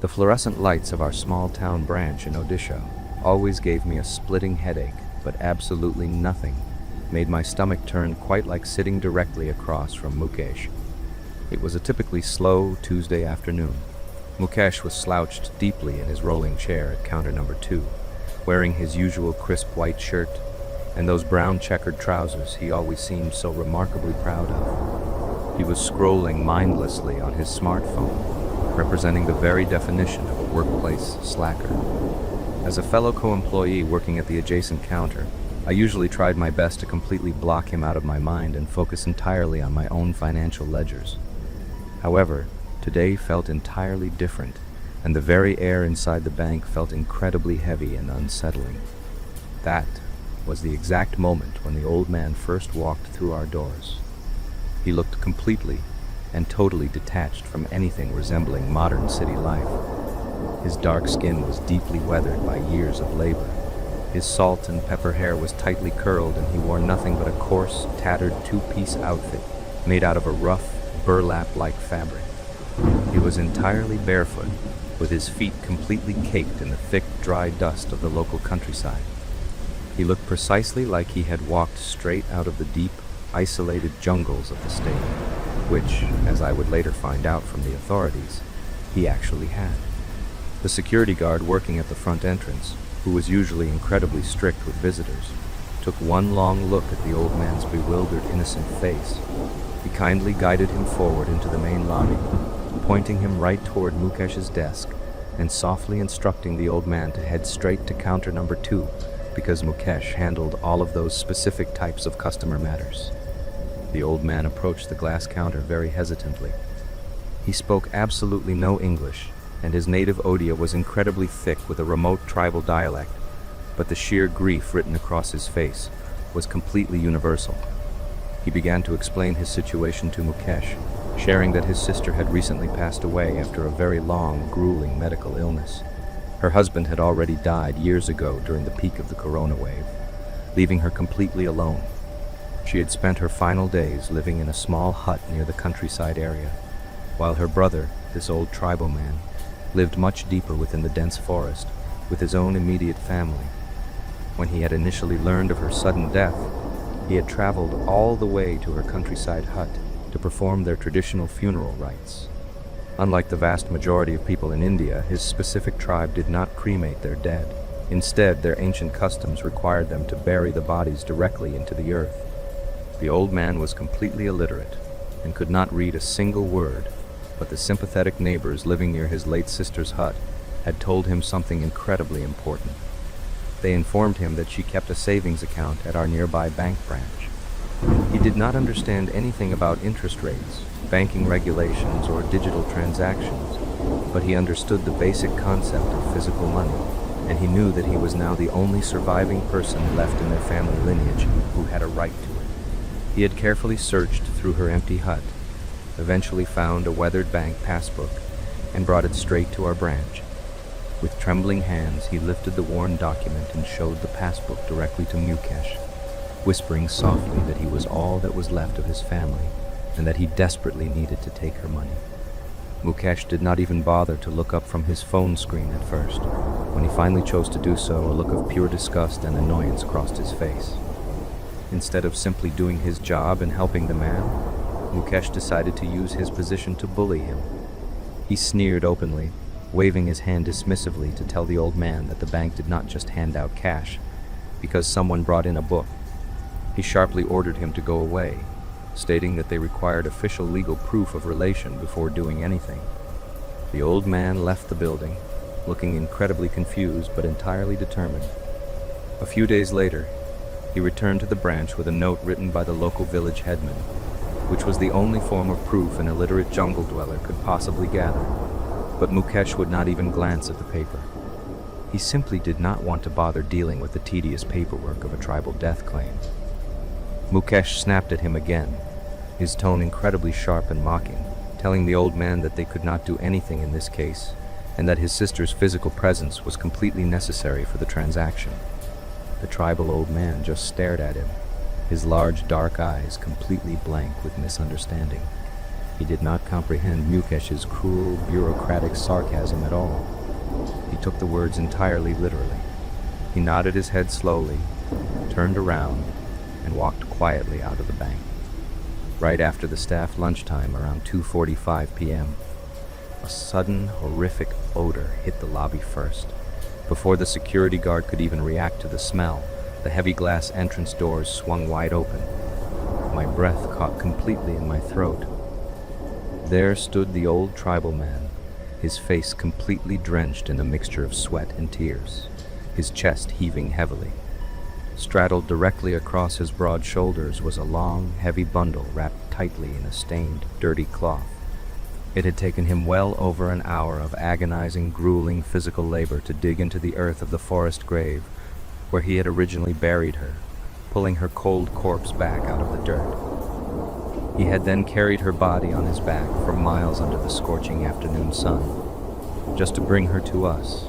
The fluorescent lights of our small town branch in Odisha always gave me a splitting headache, but absolutely nothing made my stomach turn quite like sitting directly across from Mukesh. It was a typically slow Tuesday afternoon. Mukesh was slouched deeply in his rolling chair at counter number 2, wearing his usual crisp white shirt and those brown checkered trousers he always seemed so remarkably proud of. He was scrolling mindlessly on his smartphone, representing the very definition of a workplace slacker. As a fellow co-employee working at the adjacent counter, I usually tried my best to completely block him out of my mind and focus entirely on my own financial ledgers. However, today felt entirely different, and the very air inside the bank felt incredibly heavy and unsettling. That was the exact moment when the old man first walked through our doors. He looked completely and totally detached from anything resembling modern city life. His dark skin was deeply weathered by years of labor. His salt and pepper hair was tightly curled, and he wore nothing but a coarse, tattered two-piece outfit made out of a rough, burlap-like fabric. He was entirely barefoot, with his feet completely caked in the thick, dry dust of the local countryside. He looked precisely like he had walked straight out of the deep, isolated jungles of the state, which, as I would later find out from the authorities, he actually had. The security guard working at the front entrance, who was usually incredibly strict with visitors, took one long look at the old man's bewildered, innocent face. He kindly guided him forward into the main lobby, pointing him right toward Mukesh's desk and softly instructing the old man to head straight to counter number 2, because Mukesh handled all of those specific types of customer matters. The old man approached the glass counter very hesitantly. He spoke absolutely no English, and his native Odia was incredibly thick with a remote tribal dialect, but the sheer grief written across his face was completely universal. He began to explain his situation to Mukesh, sharing that his sister had recently passed away after a very long, grueling medical illness. Her husband had already died years ago during the peak of the corona wave, leaving her completely alone. She had spent her final days living in a small hut near the countryside area, while her brother, this old tribal man, lived much deeper within the dense forest with his own immediate family. When he had initially learned of her sudden death, he had traveled all the way to her countryside hut to perform their traditional funeral rites. Unlike the vast majority of people in India, his specific tribe did not cremate their dead. Instead, their ancient customs required them to bury the bodies directly into the earth. The old man was completely illiterate and could not read a single word, but the sympathetic neighbors living near his late sister's hut had told him something incredibly important. They informed him that she kept a savings account at our nearby bank branch. He did not understand anything about interest rates, banking regulations, or digital transactions, but he understood the basic concept of physical money, and he knew that he was now the only surviving person left in their family lineage who had a right to it. He had carefully searched through her empty hut, eventually found a weathered bank passbook, and brought it straight to our branch. With trembling hands, he lifted the worn document and showed the passbook directly to Mukesh, whispering softly that he was all that was left of his family, and that he desperately needed to take her money. Mukesh did not even bother to look up from his phone screen at first. When he finally chose to do so, a look of pure disgust and annoyance crossed his face. Instead of simply doing his job and helping the man, Mukesh decided to use his position to bully him. He sneered openly, waving his hand dismissively to tell the old man that the bank did not just hand out cash because someone brought in a book. He sharply ordered him to go away, stating that they required official legal proof of relation before doing anything. The old man left the building, looking incredibly confused but entirely determined. A few days later, he returned to the branch with a note written by the local village headman, which was the only form of proof an illiterate jungle dweller could possibly gather. But Mukesh would not even glance at the paper. He simply did not want to bother dealing with the tedious paperwork of a tribal death claim. Mukesh snapped at him again, his tone incredibly sharp and mocking, telling the old man that they could not do anything in this case, and that his sister's physical presence was completely necessary for the transaction. The tribal old man just stared at him, his large dark eyes completely blank with misunderstanding. He did not comprehend Mukesh's cruel, bureaucratic sarcasm at all. He took the words entirely literally. He nodded his head slowly, turned around, and walked quietly out of the bank. Right after the staff lunchtime, around 2:45 p.m., a sudden, horrific odor hit the lobby first. Before the security guard could even react to the smell, the heavy glass entrance doors swung wide open. My breath caught completely in my throat. There stood the old tribal man, his face completely drenched in a mixture of sweat and tears, his chest heaving heavily. Straddled directly across his broad shoulders was a long, heavy bundle wrapped tightly in a stained, dirty cloth. It had taken him well over an hour of agonizing, grueling physical labor to dig into the earth of the forest grave where he had originally buried her, pulling her cold corpse back out of the dirt. He had then carried her body on his back for miles under the scorching afternoon sun, just to bring her to us.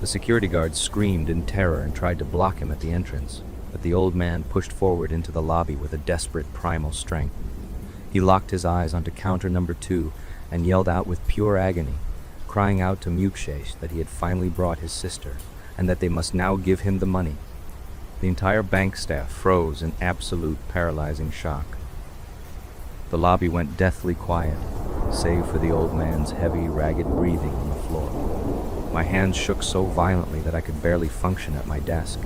The security guards screamed in terror and tried to block him at the entrance, but the old man pushed forward into the lobby with a desperate primal strength. He locked his eyes onto counter number 2 and yelled out with pure agony, crying out to Mukesh that he had finally brought his sister, and that they must now give him the money. The entire bank staff froze in absolute paralyzing shock. The lobby went deathly quiet, save for the old man's heavy, ragged breathing on the floor. My hands shook so violently that I could barely function at my desk.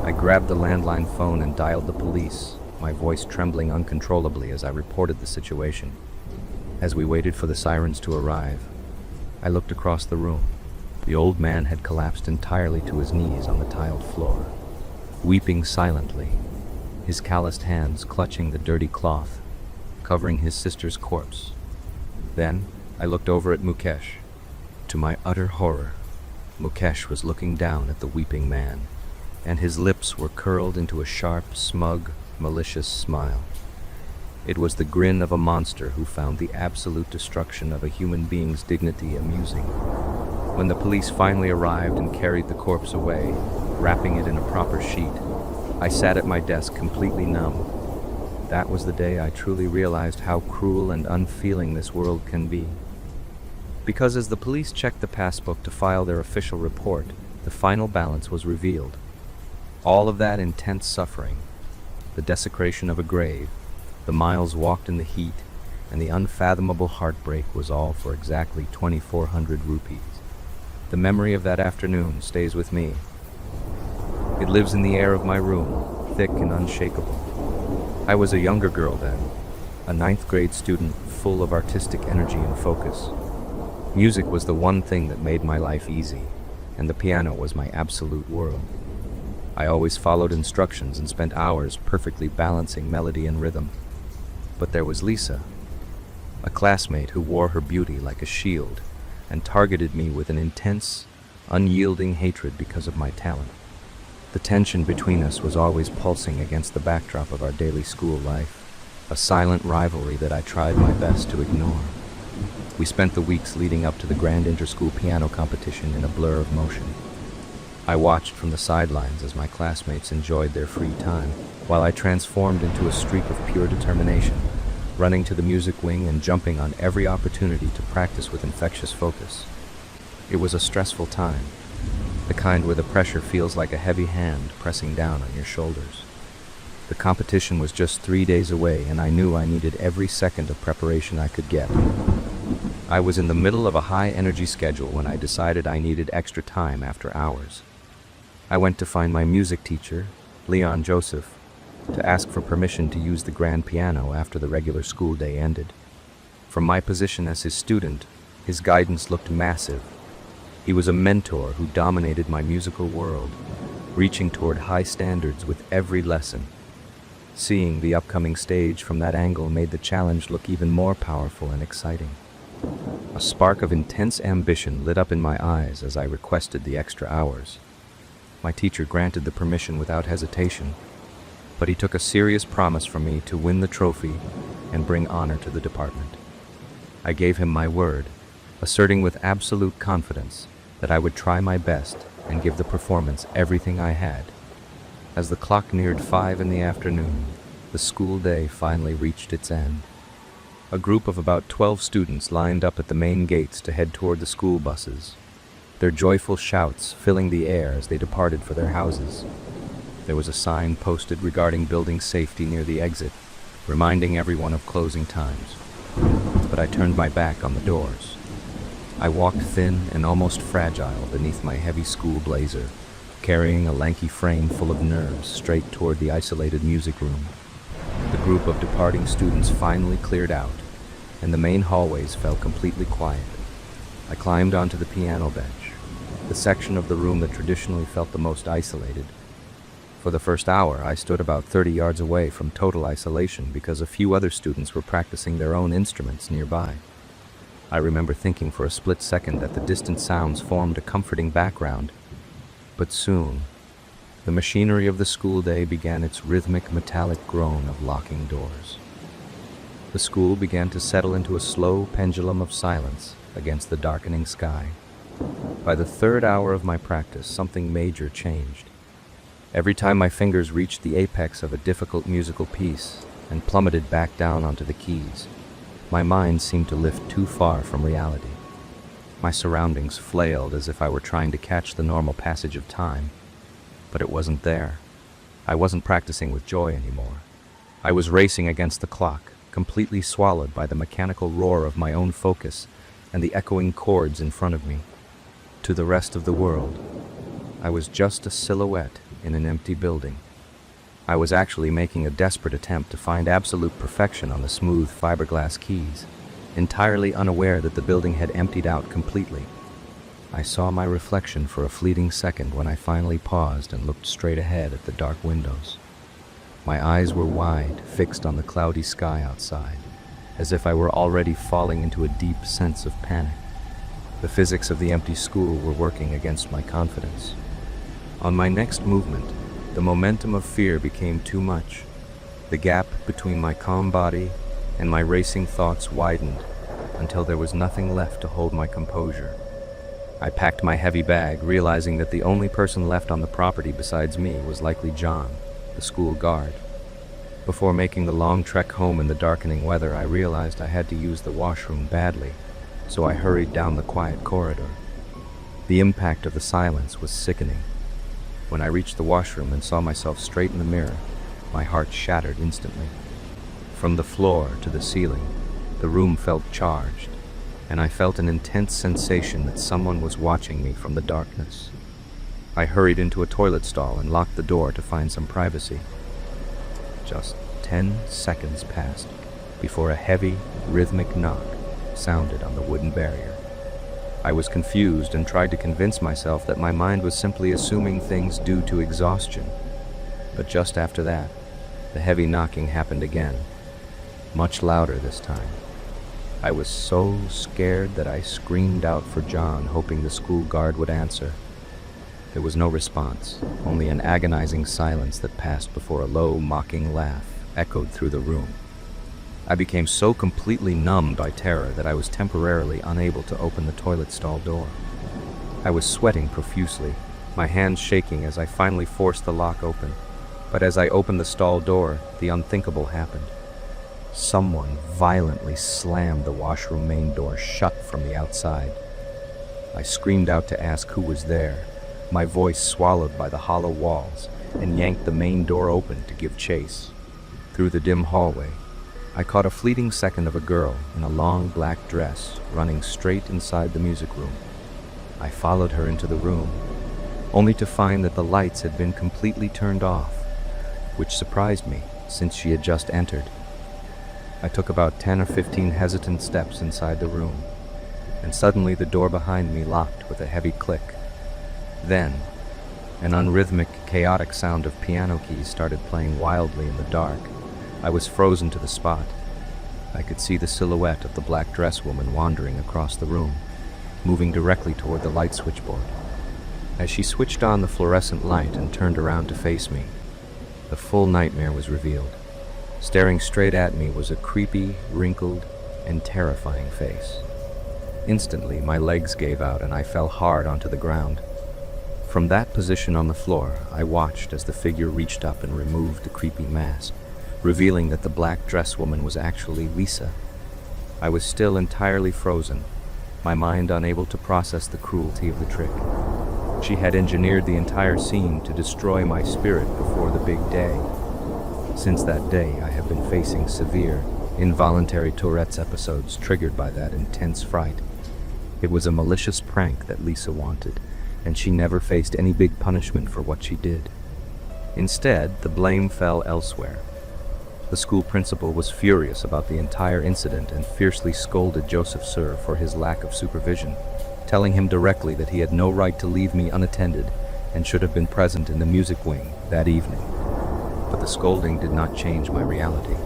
I grabbed the landline phone and dialed the police, my voice trembling uncontrollably as I reported the situation. As we waited for the sirens to arrive, I looked across the room. The old man had collapsed entirely to his knees on the tiled floor, weeping silently, his calloused hands clutching the dirty cloth, covering his sister's corpse. Then I looked over at Mukesh. To my utter horror, Mukesh was looking down at the weeping man, and his lips were curled into a sharp, smug, malicious smile. It was the grin of a monster who found the absolute destruction of a human being's dignity amusing. When the police finally arrived and carried the corpse away, wrapping it in a proper sheet, I sat at my desk completely numb. That was the day I truly realized how cruel and unfeeling this world can be. Because as the police checked the passbook to file their official report, the final balance was revealed. All of that intense suffering, the desecration of a grave, the miles walked in the heat, and the unfathomable heartbreak was all for exactly 2,400 rupees. The memory of that afternoon stays with me. It lives in the air of my room, thick and unshakable. I was a younger girl then, a 9th grade student full of artistic energy and focus. Music was the one thing that made my life easy, and the piano was my absolute world. I always followed instructions and spent hours perfectly balancing melody and rhythm. But there was Lisa, a classmate who wore her beauty like a shield and targeted me with an intense, unyielding hatred because of my talent. The tension between us was always pulsing against the backdrop of our daily school life, a silent rivalry that I tried my best to ignore. We spent the weeks leading up to the grand inter-school piano competition in a blur of motion. I watched from the sidelines as my classmates enjoyed their free time, while I transformed into a streak of pure determination, running to the music wing and jumping on every opportunity to practice with infectious focus. It was a stressful time, the kind where the pressure feels like a heavy hand pressing down on your shoulders. The competition was just 3 days away, and I knew I needed every second of preparation I could get. I was in the middle of a high-energy schedule when I decided I needed extra time after hours. I went to find my music teacher, Leon Joseph, to ask for permission to use the grand piano after the regular school day ended. From my position as his student, his guidance looked massive. He was a mentor who dominated my musical world, reaching toward high standards with every lesson. Seeing the upcoming stage from that angle made the challenge look even more powerful and exciting. A spark of intense ambition lit up in my eyes as I requested the extra hours. My teacher granted the permission without hesitation, but he took a serious promise from me to win the trophy and bring honor to the department. I gave him my word, asserting with absolute confidence that I would try my best and give the performance everything I had. As the clock neared 5 in the afternoon, the school day finally reached its end. A group of about 12 students lined up at the main gates to head toward the school buses, their joyful shouts filling the air as they departed for their houses. There was a sign posted regarding building safety near the exit, reminding everyone of closing times. But I turned my back on the doors. I walked thin and almost fragile beneath my heavy school blazer, carrying a lanky frame full of nerves straight toward the isolated music room. The group of departing students finally cleared out, and the main hallways fell completely quiet. I climbed onto the piano bench, the section of the room that traditionally felt the most isolated. For the first hour, I stood about 30 yards away from total isolation because a few other students were practicing their own instruments nearby. I remember thinking for a split second that the distant sounds formed a comforting background, but soon, the machinery of the school day began its rhythmic metallic groan of locking doors. The school began to settle into a slow pendulum of silence against the darkening sky. By the third hour of my practice, something major changed. Every time my fingers reached the apex of a difficult musical piece and plummeted back down onto the keys, my mind seemed to lift too far from reality. My surroundings flailed as if I were trying to catch the normal passage of time, but it wasn't there. I wasn't practicing with joy anymore. I was racing against the clock, completely swallowed by the mechanical roar of my own focus and the echoing chords in front of me. To the rest of the world, I was just a silhouette in an empty building. I was actually making a desperate attempt to find absolute perfection on the smooth fiberglass keys, entirely unaware that the building had emptied out completely. I saw my reflection for a fleeting second when I finally paused and looked straight ahead at the dark windows. My eyes were wide, fixed on the cloudy sky outside, as if I were already falling into a deep sense of panic. The physics of the empty school were working against my confidence. On my next movement, the momentum of fear became too much. The gap between my calm body and my racing thoughts widened until there was nothing left to hold my composure. I packed my heavy bag, realizing that the only person left on the property besides me was likely John, the school guard. Before making the long trek home in the darkening weather, I realized I had to use the washroom badly, so I hurried down the quiet corridor. The impact of the silence was sickening. When I reached the washroom and saw myself straight in the mirror, my heart shattered instantly. From the floor to the ceiling, the room felt charged, and I felt an intense sensation that someone was watching me from the darkness. I hurried into a toilet stall and locked the door to find some privacy. Just 10 seconds passed before a heavy, rhythmic knock sounded on the wooden barrier. I was confused and tried to convince myself that my mind was simply assuming things due to exhaustion. But just after that, the heavy knocking happened again, much louder this time. I was so scared that I screamed out for John, hoping the school guard would answer. There was no response, only an agonizing silence that passed before a low, mocking laugh echoed through the room. I became so completely numbed by terror that I was temporarily unable to open the toilet stall door. I was sweating profusely, my hands shaking as I finally forced the lock open. But as I opened the stall door, the unthinkable happened. Someone violently slammed the washroom main door shut from the outside. I screamed out to ask who was there, my voice swallowed by the hollow walls, and yanked the main door open to give chase. Through the dim hallway, I caught a fleeting second of a girl in a long black dress running straight inside the music room. I followed her into the room, only to find that the lights had been completely turned off, which surprised me since she had just entered. I took about 10 or 15 hesitant steps inside the room, and suddenly the door behind me locked with a heavy click. Then, an unrhythmic, chaotic sound of piano keys started playing wildly in the dark. I was frozen to the spot. I could see the silhouette of the black dress woman wandering across the room, moving directly toward the light switchboard. As she switched on the fluorescent light and turned around to face me, the full nightmare was revealed. Staring straight at me was a creepy, wrinkled, and terrifying face. Instantly, my legs gave out and I fell hard onto the ground. From that position on the floor, I watched as the figure reached up and removed the creepy mask, revealing that the black dress woman was actually Lisa, I was still entirely frozen, my mind unable to process the cruelty of the trick. She had engineered the entire scene to destroy my spirit before the big day. Since that day, I have been facing severe, involuntary Tourette's episodes triggered by that intense fright. It was a malicious prank that Lisa wanted, and she never faced any big punishment for what she did. Instead, the blame fell elsewhere. The school principal was furious about the entire incident and fiercely scolded Joseph Sir for his lack of supervision, telling him directly that he had no right to leave me unattended and should have been present in the music wing that evening. But the scolding did not change my reality.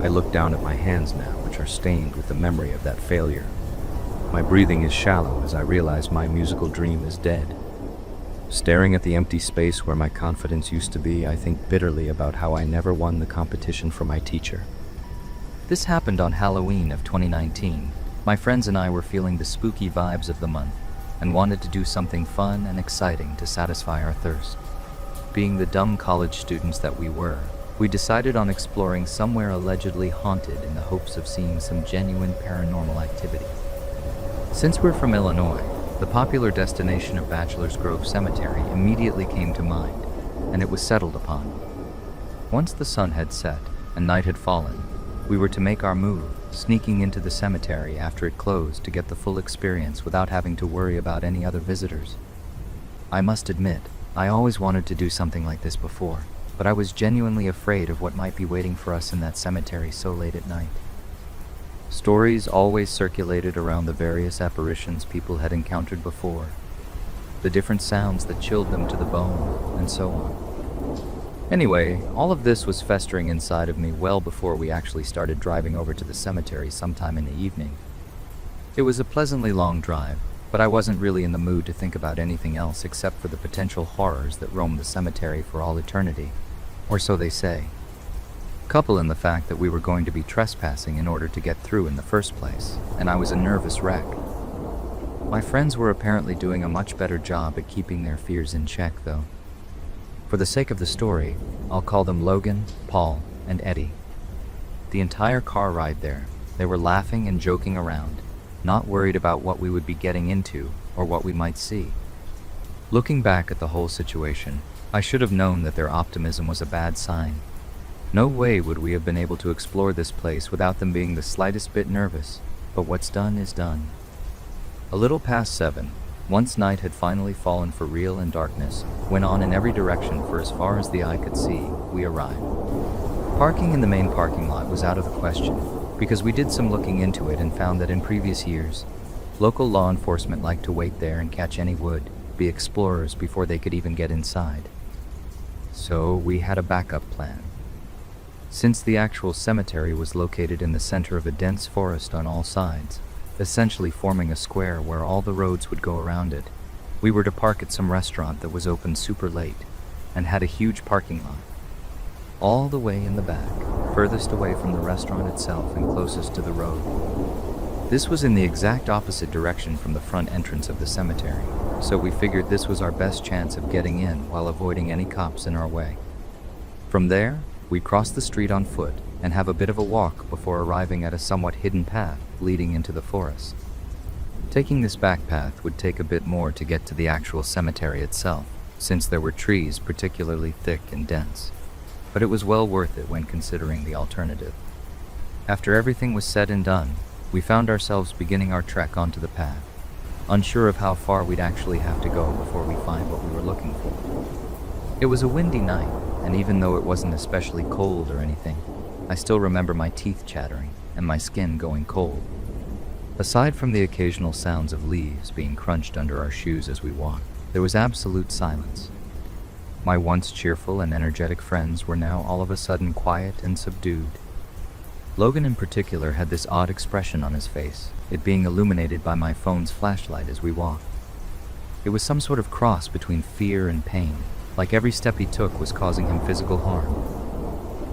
I look down at my hands now, which are stained with the memory of that failure. My breathing is shallow as I realize my musical dream is dead. Staring at the empty space where my confidence used to be, I think bitterly about how I never won the competition for my teacher. This happened on Halloween of 2019. My friends and I were feeling the spooky vibes of the month and wanted to do something fun and exciting to satisfy our thirst. Being the dumb college students that we were, we decided on exploring somewhere allegedly haunted in the hopes of seeing some genuine paranormal activity. Since we're from Illinois, the popular destination of Bachelor's Grove Cemetery immediately came to mind, and it was settled upon. Once the sun had set and night had fallen, we were to make our move, sneaking into the cemetery after it closed to get the full experience without having to worry about any other visitors. I must admit, I always wanted to do something like this before, but I was genuinely afraid of what might be waiting for us in that cemetery so late at night. Stories always circulated around the various apparitions people had encountered before, the different sounds that chilled them to the bone, and so on. Anyway, all of this was festering inside of me well before we actually started driving over to the cemetery sometime in the evening. It was a pleasantly long drive, but I wasn't really in the mood to think about anything else except for the potential horrors that roam the cemetery for all eternity, or so they say. Couple in the fact that we were going to be trespassing in order to get through in the first place, and I was a nervous wreck. My friends were apparently doing a much better job at keeping their fears in check, though. For the sake of the story, I'll call them Logan, Paul, and Eddie. The entire car ride there, they were laughing and joking around, not worried about what we would be getting into or what we might see. Looking back at the whole situation, I should have known that their optimism was a bad sign. No way would we have been able to explore this place without them being the slightest bit nervous, but what's done is done. A little past 7, once night had finally fallen for real and darkness went on in every direction for as far as the eye could see, we arrived. Parking in the main parking lot was out of the question, because we did some looking into it and found that in previous years, local law enforcement liked to wait there and catch any would-be explorers before they could even get inside. So we had a backup plan. Since the actual cemetery was located in the center of a dense forest on all sides, essentially forming a square where all the roads would go around it, we were to park at some restaurant that was open super late and had a huge parking lot. All the way in the back, furthest away from the restaurant itself and closest to the road. This was in the exact opposite direction from the front entrance of the cemetery, so we figured this was our best chance of getting in while avoiding any cops in our way. From there, we cross the street on foot and have a bit of a walk before arriving at a somewhat hidden path leading into the forest. Taking this back path would take a bit more to get to the actual cemetery itself, since there were trees particularly thick and dense, but it was well worth it when considering the alternative. After everything was said and done, we found ourselves beginning our trek onto the path, unsure of how far we'd actually have to go before we find what we were looking for. It was a windy night, and even though it wasn't especially cold or anything, I still remember my teeth chattering and my skin going cold. Aside from the occasional sounds of leaves being crunched under our shoes as we walked, there was absolute silence. My once cheerful and energetic friends were now all of a sudden quiet and subdued. Logan in particular had this odd expression on his face, it being illuminated by my phone's flashlight as we walked. It was some sort of cross between fear and pain, like every step he took was causing him physical harm.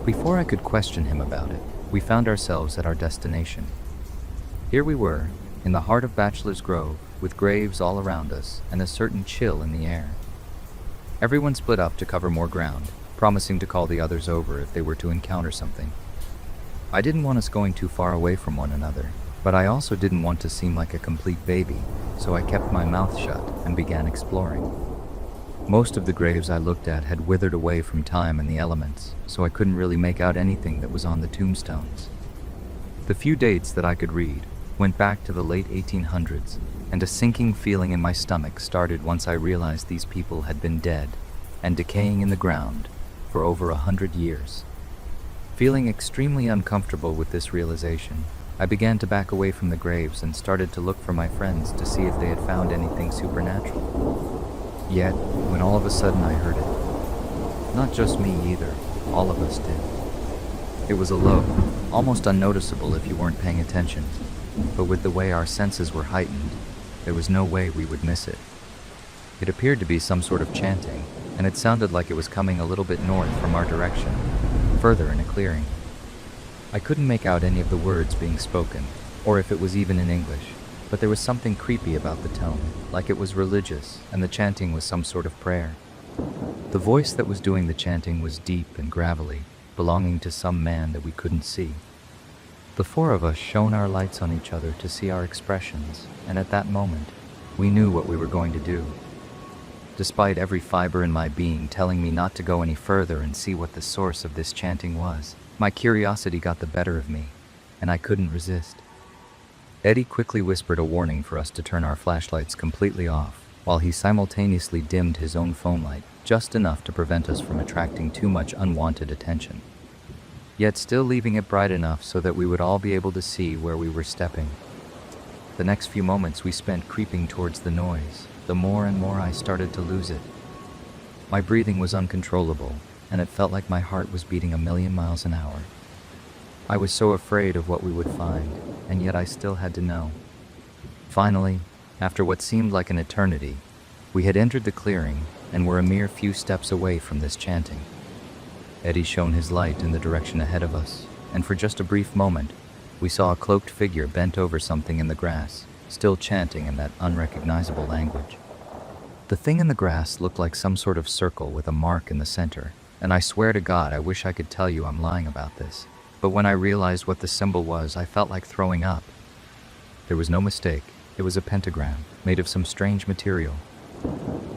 Before I could question him about it, we found ourselves at our destination. Here we were, in the heart of Bachelor's Grove, with graves all around us and a certain chill in the air. Everyone split up to cover more ground, promising to call the others over if they were to encounter something. I didn't want us going too far away from one another, But I also didn't want to seem like a complete baby, so I kept my mouth shut and began exploring. Most of the graves I looked at had withered away from time and the elements, so I couldn't really make out anything that was on the tombstones. The few dates that I could read went back to the late 1800s, and a sinking feeling in my stomach started once I realized these people had been dead and decaying in the ground for over 100 years. Feeling extremely uncomfortable with this realization, I began to back away from the graves and started to look for my friends to see if they had found anything supernatural. Yet, when all of a sudden I heard it. Not just me either, all of us did. It was a low, almost unnoticeable if you weren't paying attention, but with the way our senses were heightened, there was no way we would miss it. It appeared to be some sort of chanting, and it sounded like it was coming a little bit north from our direction, further in a clearing. I couldn't make out any of the words being spoken, or if it was even in English, but there was something creepy about the tone, like it was religious, and the chanting was some sort of prayer. The voice that was doing the chanting was deep and gravelly, belonging to some man that we couldn't see. The four of us shone our lights on each other to see our expressions, and at that moment, we knew what we were going to do. Despite every fiber in my being telling me not to go any further and see what the source of this chanting was, my curiosity got the better of me, and I couldn't resist. Eddie quickly whispered a warning for us to turn our flashlights completely off, while he simultaneously dimmed his own phone light just enough to prevent us from attracting too much unwanted attention, yet still leaving it bright enough so that we would all be able to see where we were stepping. The next few moments we spent creeping towards the noise. The more and more I started to lose it. My breathing was uncontrollable, and it felt like my heart was beating 1,000,000 miles an hour. I was so afraid of what we would find, and yet I still had to know. Finally, after what seemed like an eternity, we had entered the clearing and were a mere few steps away from this chanting. Eddie shone his light in the direction ahead of us, and for just a brief moment, we saw a cloaked figure bent over something in the grass, still chanting in that unrecognizable language. The thing in the grass looked like some sort of circle with a mark in the center, and I swear to God I wish I could tell you I'm lying about this, but when I realized what the symbol was, I felt like throwing up. There was no mistake, it was a pentagram, made of some strange material.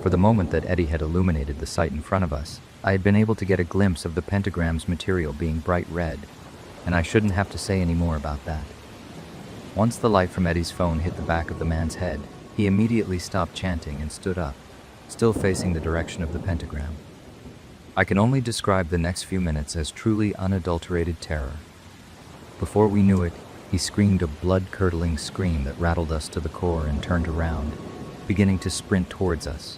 For the moment that Eddie had illuminated the sight in front of us, I had been able to get a glimpse of the pentagram's material being bright red, and I shouldn't have to say any more about that. Once the light from Eddie's phone hit the back of the man's head, he immediately stopped chanting and stood up, still facing the direction of the pentagram. I can only describe the next few minutes as truly unadulterated terror. Before we knew it, he screamed a blood-curdling scream that rattled us to the core and turned around, beginning to sprint towards us.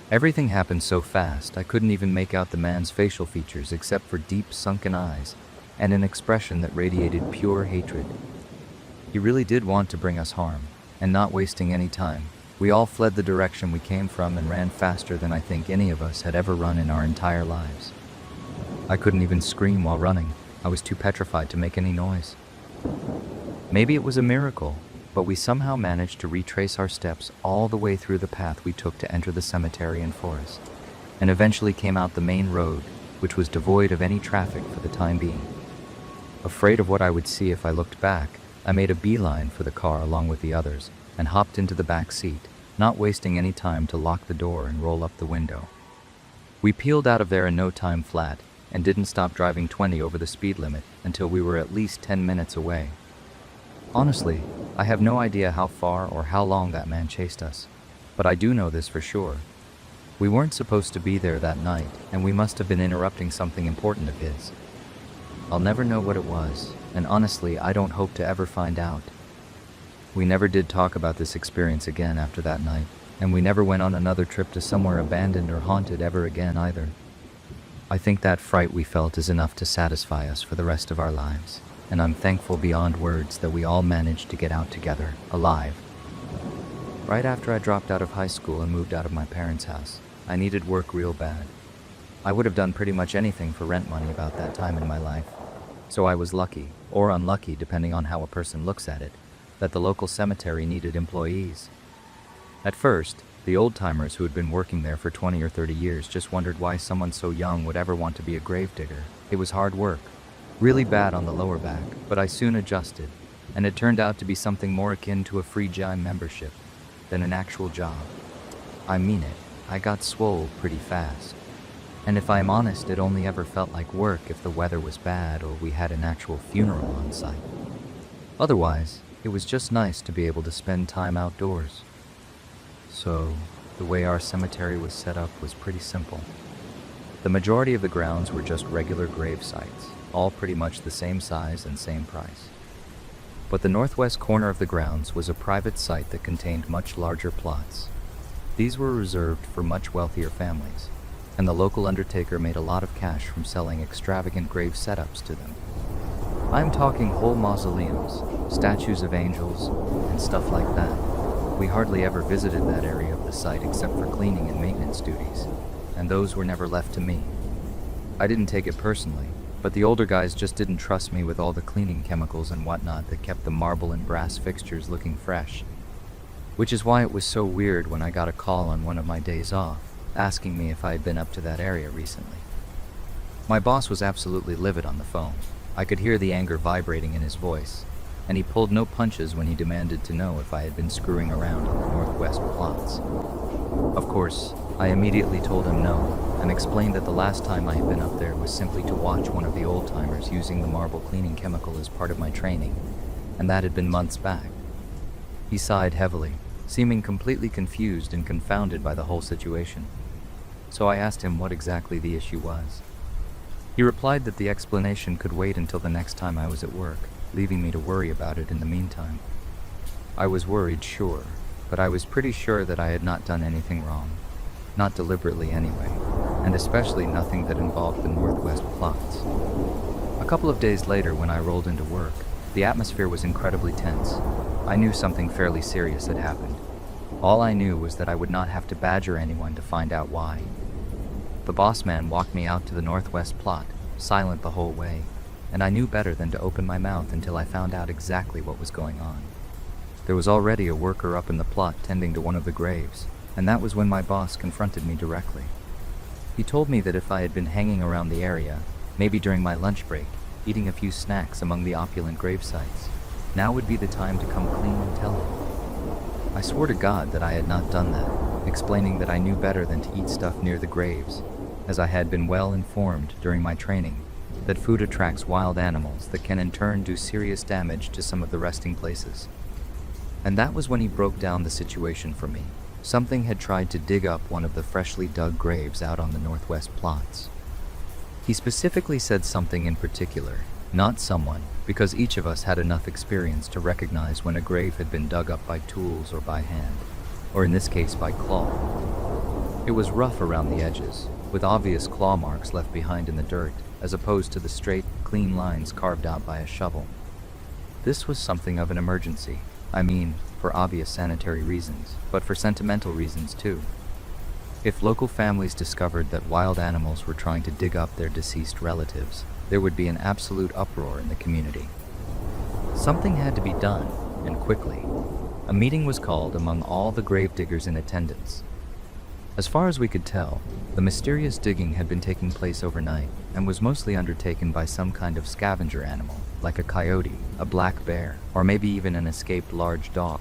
Everything happened so fast I couldn't even make out the man's facial features except for deep sunken eyes and an expression that radiated pure hatred. He really did want to bring us harm, and not wasting any time, we all fled the direction we came from and ran faster than I think any of us had ever run in our entire lives. I couldn't even scream while running. I was too petrified to make any noise. Maybe it was a miracle, but we somehow managed to retrace our steps all the way through the path we took to enter the cemetery and forest, and eventually came out the main road, which was devoid of any traffic for the time being. Afraid of what I would see if I looked back, I made a beeline for the car along with the others and hopped into the back seat, not wasting any time to lock the door and roll up the window. We peeled out of there in no time flat and didn't stop driving 20 over the speed limit until we were at least 10 minutes away. Honestly, I have no idea how far or how long that man chased us, but I do know this for sure. We weren't supposed to be there that night, and we must have been interrupting something important of his. I'll never know what it was, and honestly, I don't hope to ever find out. We never did talk about this experience again after that night, and we never went on another trip to somewhere abandoned or haunted ever again either. I think that fright we felt is enough to satisfy us for the rest of our lives, and I'm thankful beyond words that we all managed to get out together, alive. Right after I dropped out of high school and moved out of my parents' house, I needed work real bad. I would have done pretty much anything for rent money about that time in my life. So I was lucky, or unlucky depending on how a person looks at it, that the local cemetery needed employees. At first, the old-timers who had been working there for 20 or 30 years just wondered why someone so young would ever want to be a gravedigger. It was hard work, really bad on the lower back, but I soon adjusted, and it turned out to be something more akin to a free gym membership than an actual job. I mean it, I got swole pretty fast. And if I'm honest, it only ever felt like work if the weather was bad or we had an actual funeral on site. Otherwise, it was just nice to be able to spend time outdoors. So, the way our cemetery was set up was pretty simple. The majority of the grounds were just regular grave sites, all pretty much the same size and same price. But the northwest corner of the grounds was a private site that contained much larger plots. These were reserved for much wealthier families, and the local undertaker made a lot of cash from selling extravagant grave setups to them. I'm talking whole mausoleums, statues of angels, and stuff like that. We hardly ever visited that area of the site except for cleaning and maintenance duties, and those were never left to me. I didn't take it personally, but the older guys just didn't trust me with all the cleaning chemicals and whatnot that kept the marble and brass fixtures looking fresh. Which is why it was so weird when I got a call on one of my days off, asking me if I had been up to that area recently. My boss was absolutely livid on the phone. I could hear the anger vibrating in his voice, and he pulled no punches when he demanded to know if I had been screwing around on the northwest plots. Of course, I immediately told him no, and explained that the last time I had been up there was simply to watch one of the old-timers using the marble cleaning chemical as part of my training, and that had been months back. He sighed heavily, seeming completely confused and confounded by the whole situation. So I asked him what exactly the issue was. He replied that the explanation could wait until the next time I was at work, leaving me to worry about it in the meantime. I was worried, sure, but I was pretty sure that I had not done anything wrong. Not deliberately anyway, and especially nothing that involved the northwest plots. A couple of days later, when I rolled into work, the atmosphere was incredibly tense. I knew something fairly serious had happened. All I knew was that I would not have to badger anyone to find out why. The boss man walked me out to the northwest plot, silent the whole way, and I knew better than to open my mouth until I found out exactly what was going on. There was already a worker up in the plot tending to one of the graves, and that was when my boss confronted me directly. He told me that if I had been hanging around the area, maybe during my lunch break, eating a few snacks among the opulent grave sites, now would be the time to come clean and tell him. I swore to God that I had not done that, explaining that I knew better than to eat stuff near the graves, as I had been well informed during my training that food attracts wild animals that can in turn do serious damage to some of the resting places. And that was when he broke down the situation for me. Something had tried to dig up one of the freshly dug graves out on the northwest plots. He specifically said something in particular, not someone, because each of us had enough experience to recognize when a grave had been dug up by tools or by hand, or in this case by claw. It was rough around the edges, with obvious claw marks left behind in the dirt, as opposed to the straight, clean lines carved out by a shovel. This was something of an emergency. I mean, for obvious sanitary reasons, but for sentimental reasons too. If local families discovered that wild animals were trying to dig up their deceased relatives, there would be an absolute uproar in the community. Something had to be done, and quickly. A meeting was called among all the grave diggers in attendance. As far as we could tell, the mysterious digging had been taking place overnight and was mostly undertaken by some kind of scavenger animal, like a coyote, a black bear, or maybe even an escaped large dog.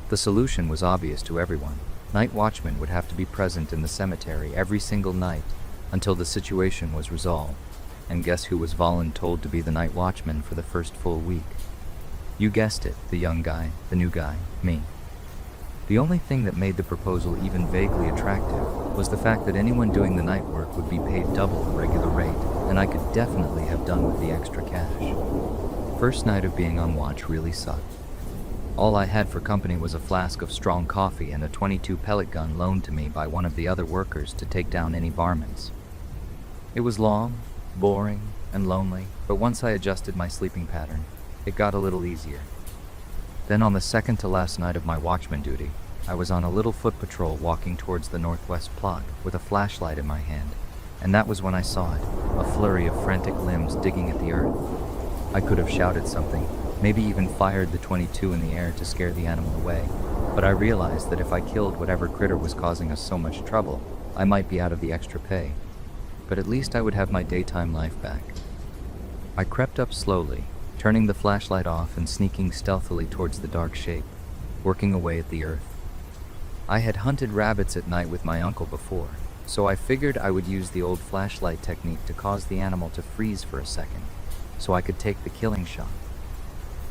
The solution was obvious to everyone. Night watchmen would have to be present in the cemetery every single night until the situation was resolved. And guess who was voluntold to be the night watchman for the first full week? You guessed it, the young guy, the new guy, me. The only thing that made the proposal even vaguely attractive was the fact that anyone doing the night work would be paid double the regular rate, and I could definitely have done with the extra cash. First night of being on watch really sucked. All I had for company was a flask of strong coffee and a .22 pellet gun loaned to me by one of the other workers to take down any varmints. It was long, boring, and lonely, but once I adjusted my sleeping pattern, it got a little easier. Then on the second to last night of my watchman duty, I was on a little foot patrol walking towards the northwest plot with a flashlight in my hand, and that was when I saw it, a flurry of frantic limbs digging at the earth. I could have shouted something, maybe even fired the .22 in the air to scare the animal away, but I realized that if I killed whatever critter was causing us so much trouble, I might be out of the extra pay. But at least I would have my daytime life back. I crept up slowly, turning the flashlight off and sneaking stealthily towards the dark shape, working away at the earth. I had hunted rabbits at night with my uncle before, so I figured I would use the old flashlight technique to cause the animal to freeze for a second, so I could take the killing shot.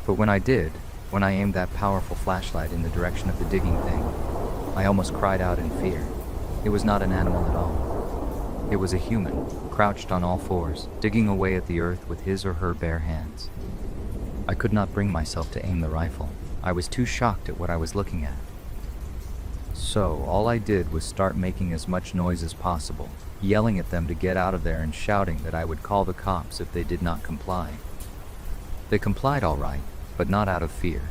But when I did, when I aimed that powerful flashlight in the direction of the digging thing, I almost cried out in fear. It was not an animal at all. It was a human, crouched on all fours, digging away at the earth with his or her bare hands. I could not bring myself to aim the rifle. I was too shocked at what I was looking at. So, all I did was start making as much noise as possible, yelling at them to get out of there and shouting that I would call the cops if they did not comply. They complied all right, but not out of fear.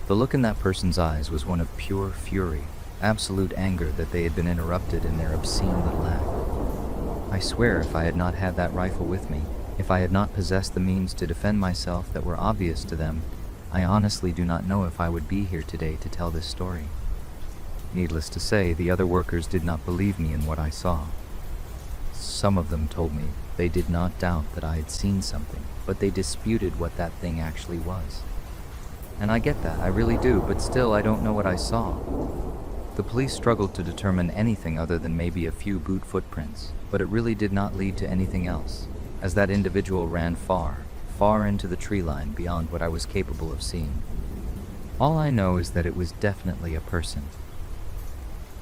The look in that person's eyes was one of pure fury, absolute anger that they had been interrupted in their obscene little act. I swear if I had not had that rifle with me, if I had not possessed the means to defend myself that were obvious to them, I honestly do not know if I would be here today to tell this story. Needless to say, the other workers did not believe me in what I saw. Some of them told me they did not doubt that I had seen something, but they disputed what that thing actually was. And I get that, I really do, but still I don't know what I saw. The police struggled to determine anything other than maybe a few boot footprints, but it really did not lead to anything else, as that individual ran far into the tree line beyond what I was capable of seeing. All I know is that it was definitely a person.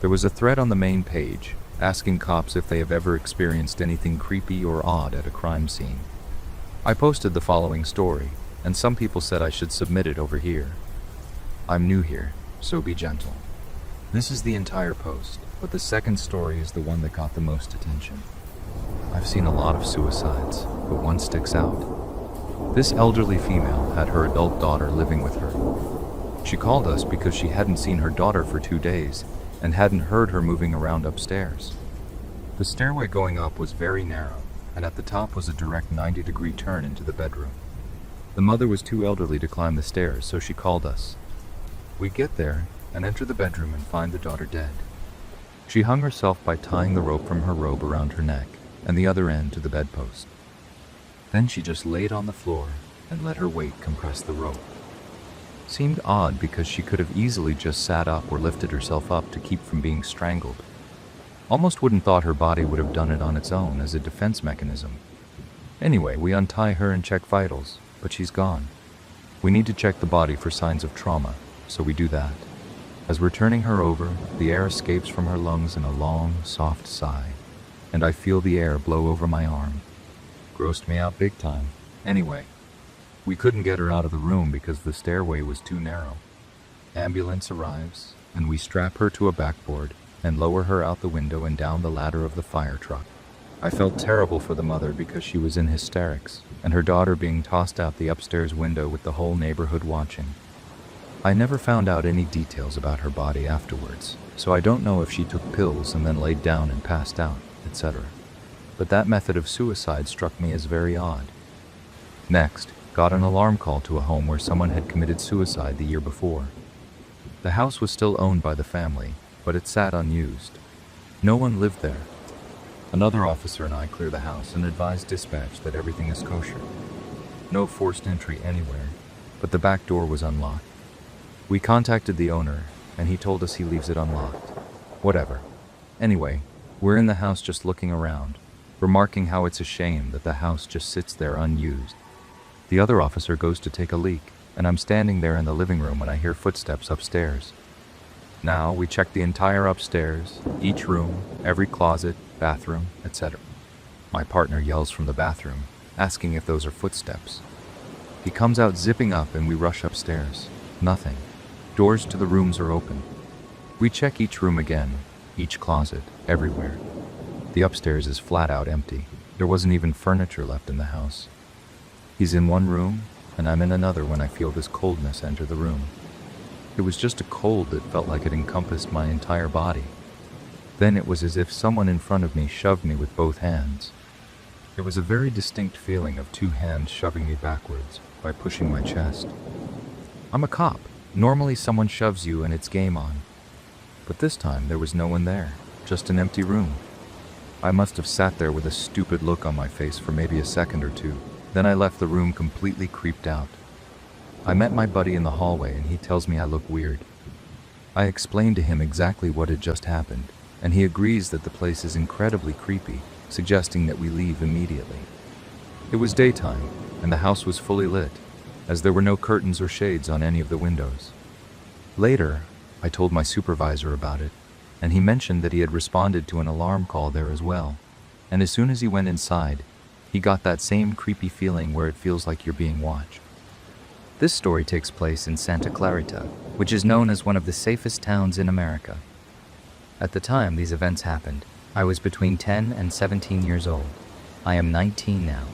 There was a thread on the main page asking cops if they have ever experienced anything creepy or odd at a crime scene. I posted the following story, and some people said I should submit it over here. I'm new here, so be gentle. This is the entire post, but the second story is the one that got the most attention. I've seen a lot of suicides, but one sticks out. This elderly female had her adult daughter living with her. She called us because she hadn't seen her daughter for 2 days and hadn't heard her moving around upstairs. The stairway going up was very narrow, and at the top was a direct 90-degree turn into the bedroom. The mother was too elderly to climb the stairs, so she called us. We get there and enter the bedroom and find the daughter dead. She hung herself by tying the rope from her robe around her neck and the other end to the bedpost. Then she just laid on the floor and let her weight compress the rope. Seemed odd because she could have easily just sat up or lifted herself up to keep from being strangled. Almost wouldn't thought her body would have done it on its own as a defense mechanism. Anyway, we untie her and check vitals, but she's gone. We need to check the body for signs of trauma, so we do that. As we're turning her over, the air escapes from her lungs in a long, soft sigh, and I feel the air blow over my arm. Grossed me out big time. Anyway, we couldn't get her out of the room because the stairway was too narrow. Ambulance arrives, and we strap her to a backboard and lower her out the window and down the ladder of the fire truck. I felt terrible for the mother because she was in hysterics, and her daughter being tossed out the upstairs window with the whole neighborhood watching. I never found out any details about her body afterwards, so I don't know if she took pills and then laid down and passed out, etc. But that method of suicide struck me as very odd. Next, got an alarm call to a home where someone had committed suicide the year before. The house was still owned by the family, but it sat unused. No one lived there. Another officer and I clear the house and advise dispatch that everything is kosher. No forced entry anywhere, but the back door was unlocked. We contacted the owner, and he told us he leaves it unlocked. Whatever. Anyway, we're in the house just looking around, remarking how it's a shame that the house just sits there unused. The other officer goes to take a leak, and I'm standing there in the living room when I hear footsteps upstairs. Now we check the entire upstairs, each room, every closet, bathroom, etc. My partner yells from the bathroom, asking if those are footsteps. He comes out zipping up and we rush upstairs. Nothing. Doors to the rooms are open. We check each room again, each closet, everywhere. The upstairs is flat out empty. There wasn't even furniture left in the house. He's in one room, and I'm in another when I feel this coldness enter the room. It was just a cold that felt like it encompassed my entire body. Then it was as if someone in front of me shoved me with both hands. There was a very distinct feeling of 2 hands shoving me backwards by pushing my chest. I'm a cop. Normally someone shoves you and it's game on. But this time there was no one there, just an empty room. I must have sat there with a stupid look on my face for maybe a second or two, Then I left the room completely creeped out. I met my buddy in the hallway and he tells me I look weird. I explained to him exactly what had just happened, and he agrees that the place is incredibly creepy, suggesting that we leave immediately. It was daytime, and the house was fully lit, as there were no curtains or shades on any of the windows. Later, I told my supervisor about it, and he mentioned that he had responded to an alarm call there as well, and as soon as he went inside, he got that same creepy feeling where it feels like you're being watched. This story takes place in Santa Clarita, which is known as one of the safest towns in America. At the time these events happened, I was between 10 and 17 years old. I am 19 now.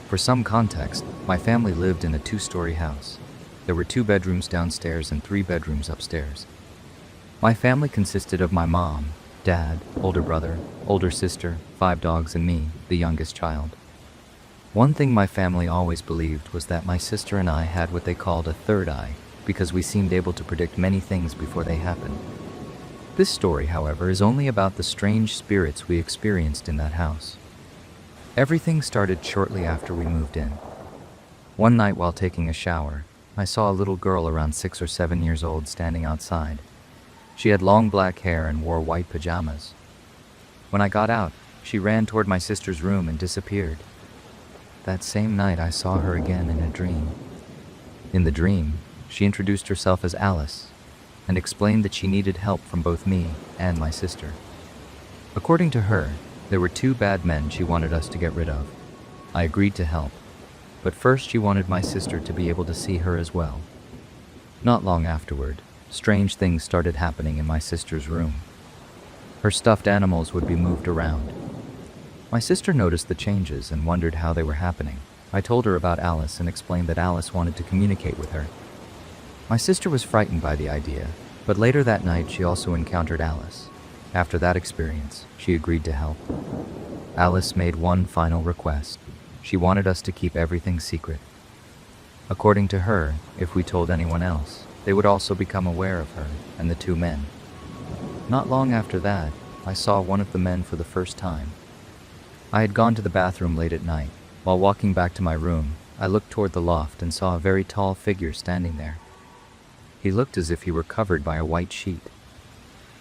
For some context, my family lived in a 2-story house. There were 2 bedrooms downstairs and 3 bedrooms upstairs. My family consisted of my mom, dad, older brother, older sister, 5 dogs, and me, the youngest child. One thing my family always believed was that my sister and I had what they called a third eye, because we seemed able to predict many things before they happened. This story, however, is only about the strange spirits we experienced in that house. Everything started shortly after we moved in. One night while taking a shower, I saw a little girl around 6 or 7 years old standing outside. She had long black hair and wore white pajamas. When I got out, she ran toward my sister's room and disappeared. That same night I saw her again in a dream. In the dream, she introduced herself as Alice and explained that she needed help from both me and my sister. According to her, there were 2 bad men she wanted us to get rid of. I agreed to help, but first she wanted my sister to be able to see her as well. Not long afterward, strange things started happening in my sister's room. Her stuffed animals would be moved around. My sister noticed the changes and wondered how they were happening. I told her about Alice and explained that Alice wanted to communicate with her. My sister was frightened by the idea, but later that night she also encountered Alice. After that experience, she agreed to help. Alice made one final request. She wanted us to keep everything secret. According to her, if we told anyone else, they would also become aware of her and the 2 men. Not long after that, I saw one of the men for the first time. I had gone to the bathroom late at night. While walking back to my room, I looked toward the loft and saw a very tall figure standing there. He looked as if he were covered by a white sheet.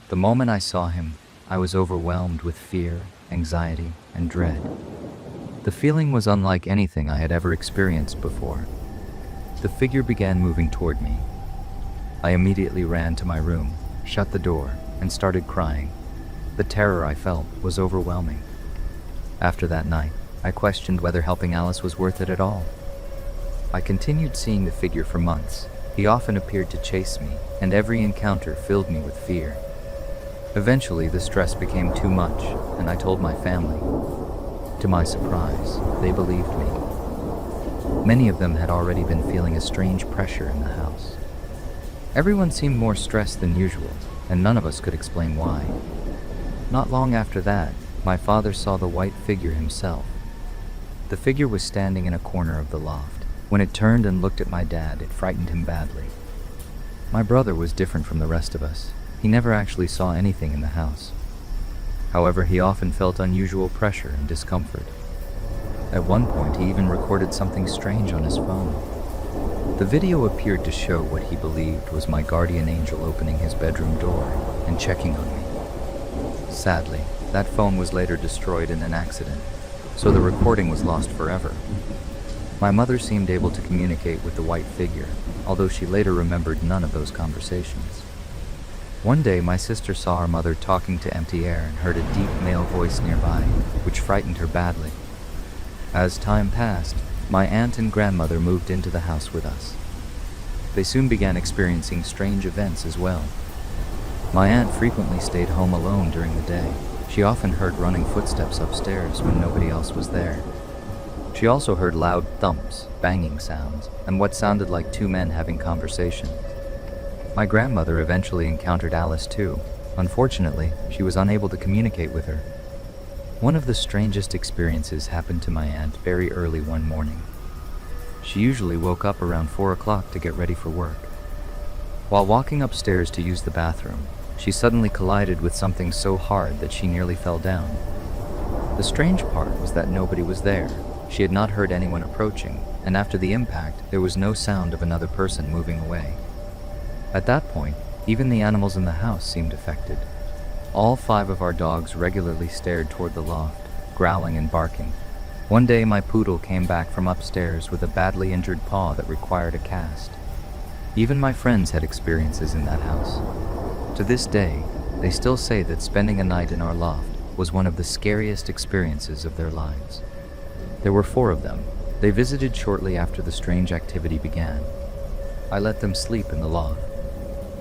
The moment I saw him, I was overwhelmed with fear, anxiety, and dread. The feeling was unlike anything I had ever experienced before. The figure began moving toward me. I immediately ran to my room, shut the door, and started crying. The terror I felt was overwhelming. After that night, I questioned whether helping Alice was worth it at all. I continued seeing the figure for months. He often appeared to chase me, and every encounter filled me with fear. Eventually, the stress became too much, and I told my family. To my surprise, they believed me. Many of them had already been feeling a strange pressure in the house. Everyone seemed more stressed than usual, and none of us could explain why. Not long after that, my father saw the white figure himself. The figure was standing in a corner of the loft. When it turned and looked at my dad, it frightened him badly. My brother was different from the rest of us. He never actually saw anything in the house. However, he often felt unusual pressure and discomfort. At one point, he even recorded something strange on his phone. The video appeared to show what he believed was my guardian angel opening his bedroom door and checking on me. Sadly, that phone was later destroyed in an accident, so the recording was lost forever. My mother seemed able to communicate with the white figure, although she later remembered none of those conversations. One day, my sister saw our mother talking to empty air and heard a deep male voice nearby, which frightened her badly. As time passed, my aunt and grandmother moved into the house with us. They soon began experiencing strange events as well. My aunt frequently stayed home alone during the day. She often heard running footsteps upstairs when nobody else was there. She also heard loud thumps, banging sounds, and what sounded like 2 men having conversation. My grandmother eventually encountered Alice too. Unfortunately, she was unable to communicate with her. One of the strangest experiences happened to my aunt very early one morning. She usually woke up around 4 o'clock to get ready for work. While walking upstairs to use the bathroom, she suddenly collided with something so hard that she nearly fell down. The strange part was that nobody was there, She had not heard anyone approaching, and after the impact, there was no sound of another person moving away. At that point, even the animals in the house seemed affected. All 5 of our dogs regularly stared toward the loft, growling and barking. One day, my poodle came back from upstairs with a badly injured paw that required a cast. Even my friends had experiences in that house. To this day, they still say that spending a night in our loft was one of the scariest experiences of their lives. There were 4 of them. They visited shortly after the strange activity began. I let them sleep in the loft.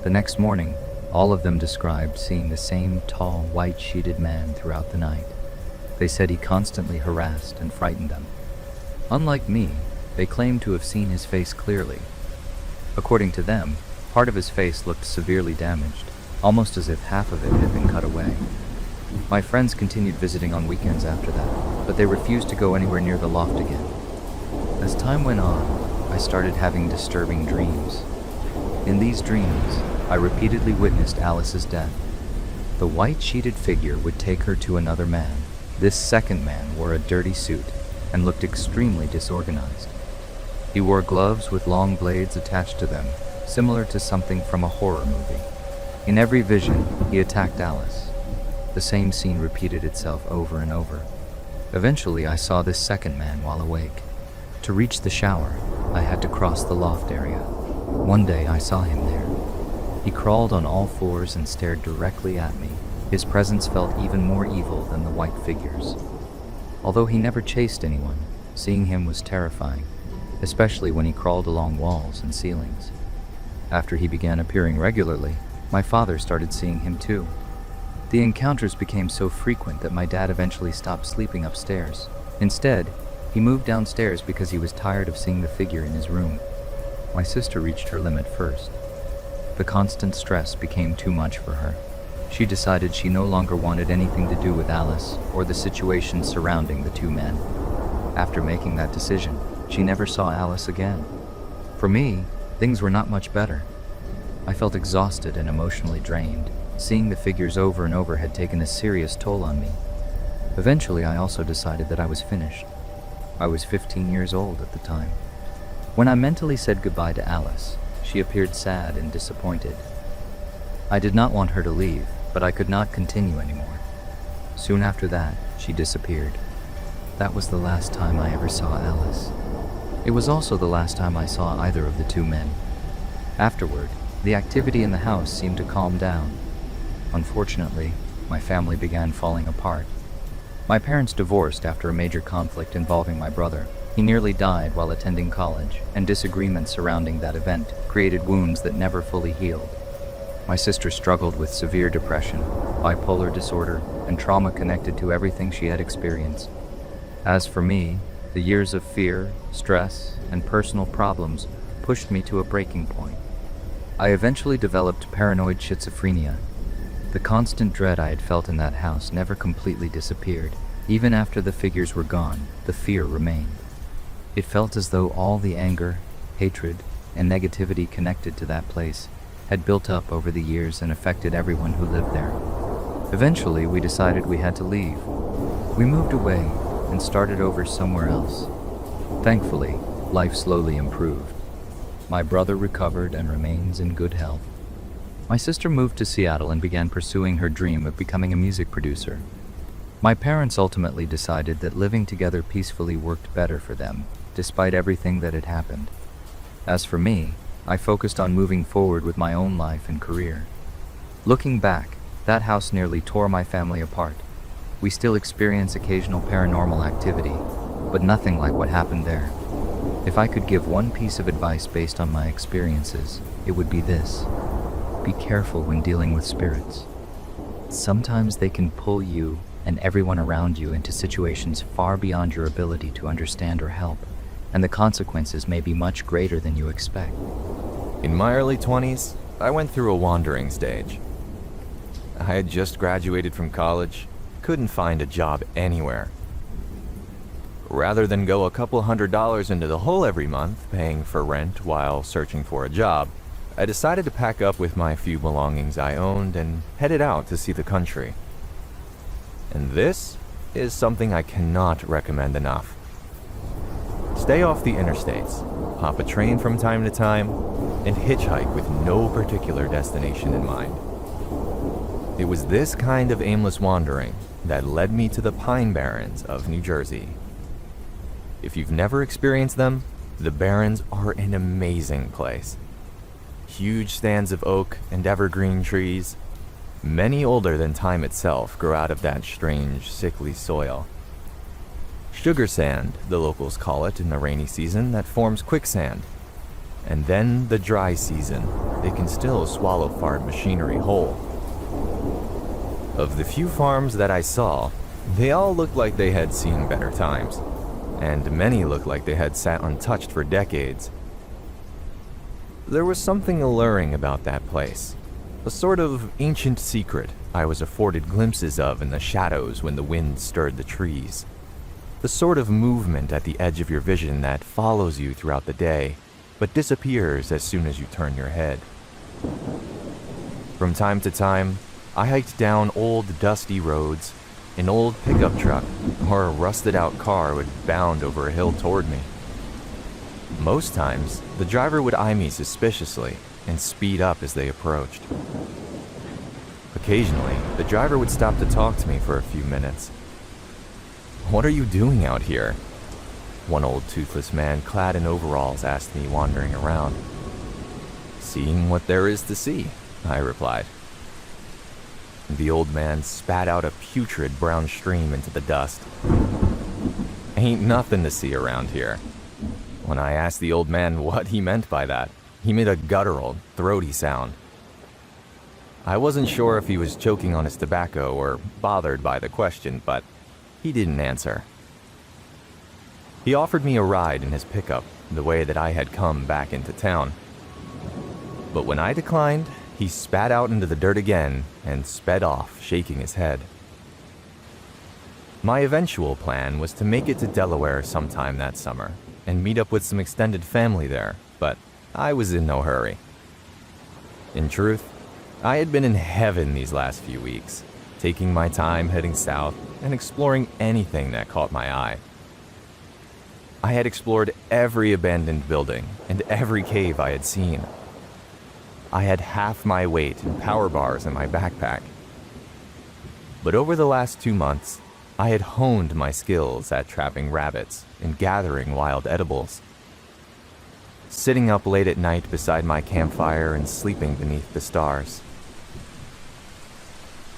The next morning, all of them described seeing the same tall, white-sheeted man throughout the night. They said he constantly harassed and frightened them. Unlike me, they claimed to have seen his face clearly. According to them, part of his face looked severely damaged, almost as if half of it had been cut away. My friends continued visiting on weekends after that, but they refused to go anywhere near the loft again. As time went on, I started having disturbing dreams. In these dreams, I repeatedly witnessed Alice's death. The white-sheeted figure would take her to another man. This second man wore a dirty suit and looked extremely disorganized. He wore gloves with long blades attached to them, similar to something from a horror movie. In every vision, he attacked Alice. The same scene repeated itself over and over. Eventually, I saw this second man while awake. To reach the shower, I had to cross the loft area. One day, I saw him there. He crawled on all 4s and stared directly at me. His presence felt even more evil than the white figures. Although he never chased anyone, seeing him was terrifying, especially when he crawled along walls and ceilings. After he began appearing regularly, my father started seeing him too. The encounters became so frequent that my dad eventually stopped sleeping upstairs. Instead, he moved downstairs because he was tired of seeing the figure in his room. My sister reached her limit first. The constant stress became too much for her. She decided she no longer wanted anything to do with Alice or the situation surrounding the 2 men. After making that decision, she never saw Alice again. For me, things were not much better. I felt exhausted and emotionally drained. Seeing the figures over and over had taken a serious toll on me. Eventually, I also decided that I was finished. I was 15 years old at the time. When I mentally said goodbye to Alice, she appeared sad and disappointed. I did not want her to leave, but I could not continue anymore. Soon after that, she disappeared. That was the last time I ever saw Alice. It was also the last time I saw either of the 2 men. Afterward, the activity in the house seemed to calm down. Unfortunately, my family began falling apart. My parents divorced after a major conflict involving my brother. He nearly died while attending college, and disagreements surrounding that event created wounds that never fully healed. My sister struggled with severe depression, bipolar disorder, and trauma connected to everything she had experienced. As for me, the years of fear, stress, and personal problems pushed me to a breaking point. I eventually developed paranoid schizophrenia. The constant dread I had felt in that house never completely disappeared. Even after the figures were gone, the fear remained. It felt as though all the anger, hatred, and negativity connected to that place had built up over the years and affected everyone who lived there. Eventually, we decided we had to leave. We moved away and started over somewhere else. Thankfully, life slowly improved. My brother recovered and remains in good health. My sister moved to Seattle and began pursuing her dream of becoming a music producer. My parents ultimately decided that living together peacefully worked better for them, despite everything that had happened. As for me, I focused on moving forward with my own life and career. Looking back, that house nearly tore my family apart. We still experience occasional paranormal activity, but nothing like what happened there. If I could give one piece of advice based on my experiences, it would be this: be careful when dealing with spirits. Sometimes they can pull you and everyone around you into situations far beyond your ability to understand or help, and the consequences may be much greater than you expect. In my early 20s, I went through a wandering stage. I had just graduated from college, couldn't find a job anywhere. Rather than go a couple $100s into the hole every month paying for rent while searching for a job, I decided to pack up with my few belongings I owned and headed out to see the country. And this is something I cannot recommend enough. Stay off the interstates, hop a train from time to time, and hitchhike with no particular destination in mind. It was this kind of aimless wandering that led me to the Pine Barrens of New Jersey. If you've never experienced them, the Barrens are an amazing place. Huge stands of oak and evergreen trees, many older than time itself, grow out of that strange, sickly soil. Sugar sand, the locals call it in the rainy season, that forms quicksand. And then the dry season, they can still swallow farm machinery whole. Of the few farms that I saw, they all looked like they had seen better times, and many looked like they had sat untouched for decades. There was something alluring about that place, a sort of ancient secret I was afforded glimpses of in the shadows when the wind stirred the trees. The sort of movement at the edge of your vision that follows you throughout the day, but disappears as soon as you turn your head. From time to time, I hiked down old dusty roads. An old pickup truck or a rusted out car would bound over a hill toward me. Most times, the driver would eye me suspiciously and speed up as they approached. Occasionally, the driver would stop to talk to me for a few minutes. "What are you doing out here?" one old toothless man clad in overalls asked me wandering around. "Seeing what there is to see," I replied. The old man spat out a putrid brown stream into the dust. "Ain't nothing to see around here." When I asked the old man what he meant by that, he made a guttural, throaty sound. I wasn't sure if he was choking on his tobacco or bothered by the question, but he didn't answer. He offered me a ride in his pickup the way that I had come back into town. But when I declined, he spat out into the dirt again and sped off, shaking his head. My eventual plan was to make it to Delaware sometime that summer and meet up with some extended family there, but I was in no hurry. In truth, I had been in heaven these last few weeks, taking my time heading south and exploring anything that caught my eye. I had explored every abandoned building and every cave I had seen. I had half my weight in power bars in my backpack. But over the last 2 months, I had honed my skills at trapping rabbits and gathering wild edibles. Sitting up late at night beside my campfire and sleeping beneath the stars.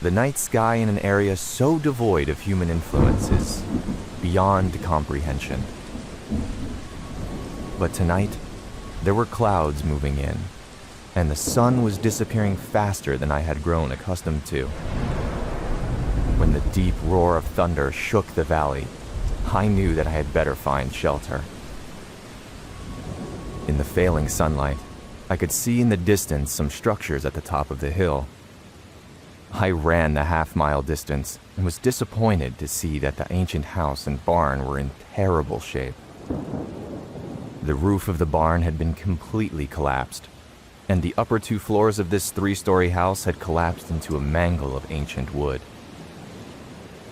The night sky in an area so devoid of human influence is beyond comprehension. But tonight, there were clouds moving in, and the sun was disappearing faster than I had grown accustomed to. When the deep roar of thunder shook the valley, I knew that I had better find shelter. In the failing sunlight, I could see in the distance some structures at the top of the hill. I ran the half-mile distance and was disappointed to see that the ancient house and barn were in terrible shape. The roof of the barn had been completely collapsed, and the upper 2 floors of this 3-story house had collapsed into a mangle of ancient wood.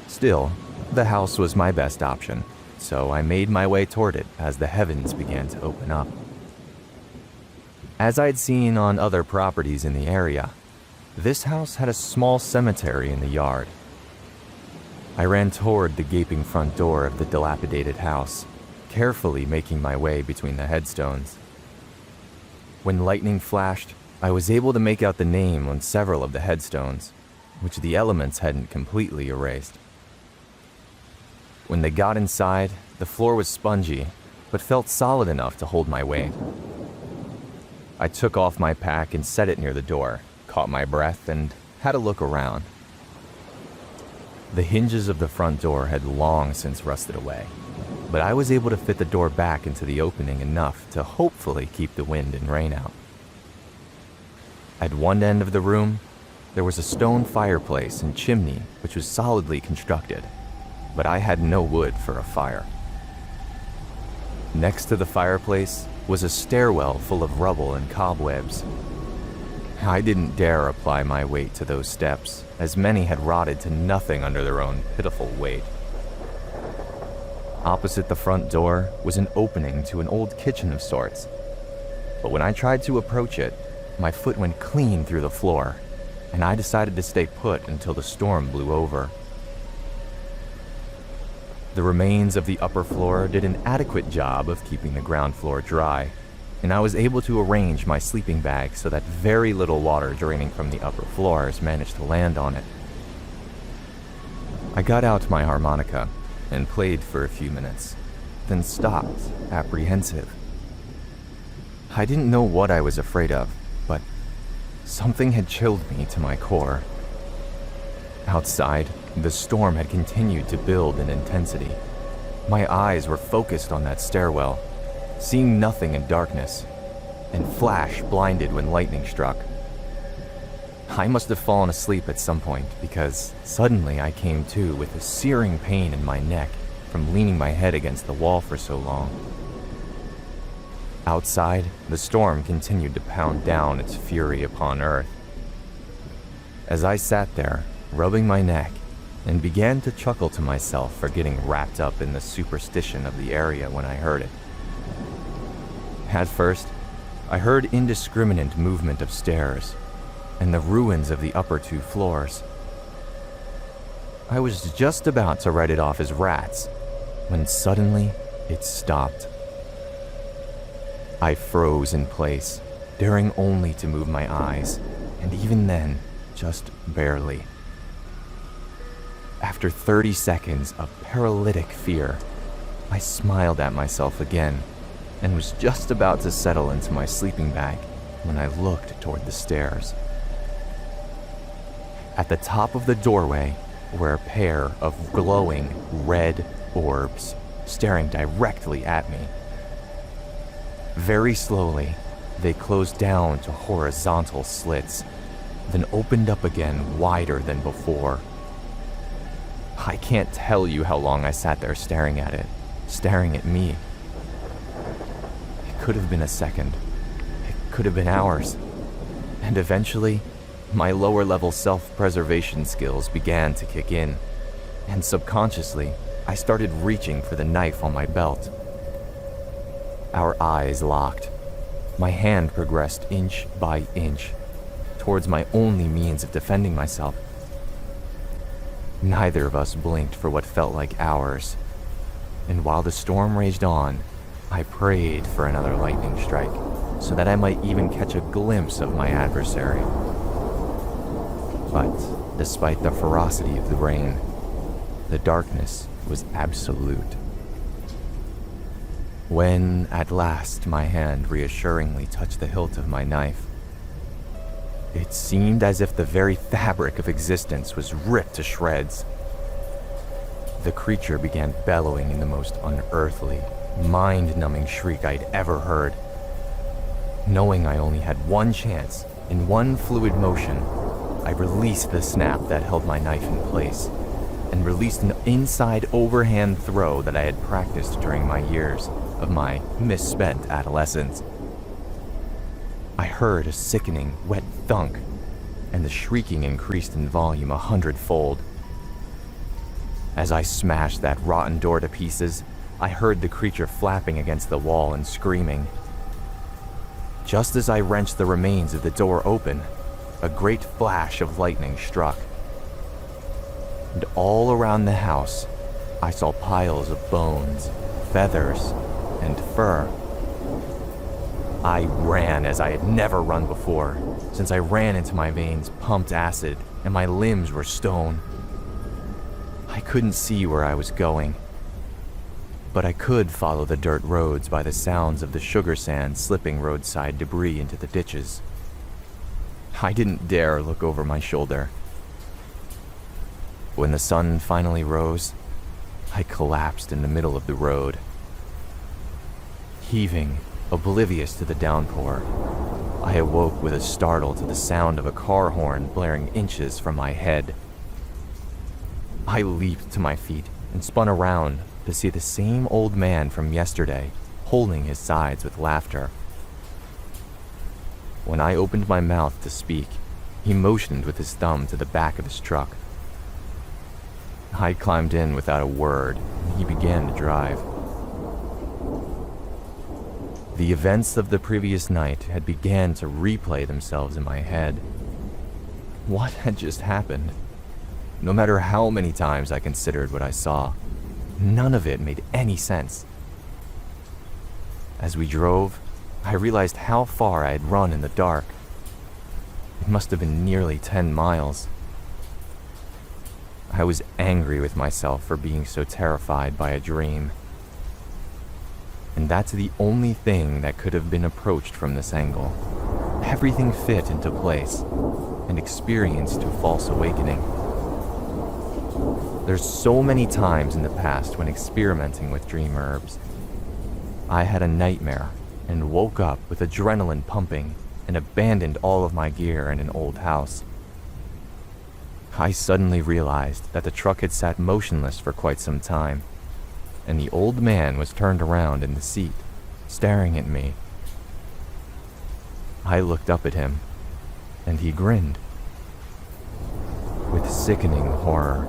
Still, the house was my best option, so I made my way toward it as the heavens began to open up. As I'd seen on other properties in the area, this house had a small cemetery in the yard. I ran toward the gaping front door of the dilapidated house, carefully making my way between the headstones. When lightning flashed, I was able to make out the name on several of the headstones, which the elements hadn't completely erased. When they got inside, the floor was spongy, but felt solid enough to hold my weight. I took off my pack and set it near the door, caught my breath, and had a look around. The hinges of the front door had long since rusted away, but I was able to fit the door back into the opening enough to hopefully keep the wind and rain out. At one end of the room, there was a stone fireplace and chimney which was solidly constructed, but I had no wood for a fire. Next to the fireplace was a stairwell full of rubble and cobwebs. I didn't dare apply my weight to those steps, as many had rotted to nothing under their own pitiful weight. Opposite the front door was an opening to an old kitchen of sorts. But when I tried to approach it, my foot went clean through the floor, and I decided to stay put until the storm blew over. The remains of the upper floor did an adequate job of keeping the ground floor dry, and I was able to arrange my sleeping bag so that very little water draining from the upper floors managed to land on it. I got out my harmonica and played for a few minutes, then stopped, apprehensive. I didn't know what I was afraid of, but something had chilled me to my core. Outside, the storm had continued to build in intensity. My eyes were focused on that stairwell, seeing nothing in darkness, and flash blinded when lightning struck. I must have fallen asleep at some point because suddenly I came to with a searing pain in my neck from leaning my head against the wall for so long. Outside, the storm continued to pound down its fury upon Earth. As I sat there, rubbing my neck, and began to chuckle to myself for getting wrapped up in the superstition of the area when I heard it. At first, I heard indiscriminate movement of stairs and the ruins of the upper 2 floors. I was just about to write it off as rats when suddenly it stopped. I froze in place, daring only to move my eyes, and even then, just barely. After 30 seconds of paralytic fear, I smiled at myself again and was just about to settle into my sleeping bag when I looked toward the stairs. At the top of the doorway were a pair of glowing red orbs staring directly at me. Very slowly, they closed down to horizontal slits, then opened up again wider than before. I can't tell you how long I sat there staring at it, staring at me. It could have been a second. It could have been hours. And eventually, my lower-level self-preservation skills began to kick in, and subconsciously, I started reaching for the knife on my belt. Our eyes locked. My hand progressed inch by inch towards my only means of defending myself. Neither of us blinked for what felt like hours, and while the storm raged on, I prayed for another lightning strike so that I might even catch a glimpse of my adversary. But despite the ferocity of the rain, the darkness was absolute. When, at last, my hand reassuringly touched the hilt of my knife, it seemed as if the very fabric of existence was ripped to shreds. The creature began bellowing in the most unearthly, mind-numbing shriek I'd ever heard. Knowing I only had one chance, in one fluid motion, I released the snap that held my knife in place, and released an inside overhand throw that I had practiced during my years of my misspent adolescence. I heard a sickening, wet thunk, and the shrieking increased in volume 100-fold. As I smashed that rotten door to pieces, I heard the creature flapping against the wall and screaming. Just as I wrenched the remains of the door open, a great flash of lightning struck. And all around the house, I saw piles of bones, feathers, and fur. I ran as I had never run before, since I ran into my veins pumped acid and my limbs were stone. I couldn't see where I was going, but I could follow the dirt roads by the sounds of the sugar sand slipping roadside debris into the ditches. I didn't dare look over my shoulder. When the sun finally rose, I collapsed in the middle of the road. Heaving, oblivious to the downpour, I awoke with a startle to the sound of a car horn blaring inches from my head. I leaped to my feet and spun around to see the same old man from yesterday holding his sides with laughter. When I opened my mouth to speak, he motioned with his thumb to the back of his truck. I climbed in without a word, and he began to drive. The events of the previous night had began to replay themselves in my head. What had just happened? No matter how many times I considered what I saw, none of it made any sense. As we drove, I realized how far I had run in the dark. It must have been nearly 10 miles. I was angry with myself for being so terrified by a dream. And that's the only thing that could have been approached from this angle. Everything fit into place and experienced a false awakening. There's so many times in the past when experimenting with dream herbs. I had a nightmare and woke up with adrenaline pumping and abandoned all of my gear in an old house. I suddenly realized that the truck had sat motionless for quite some time, and the old man was turned around in the seat, staring at me. I looked up at him, and he grinned. With sickening horror,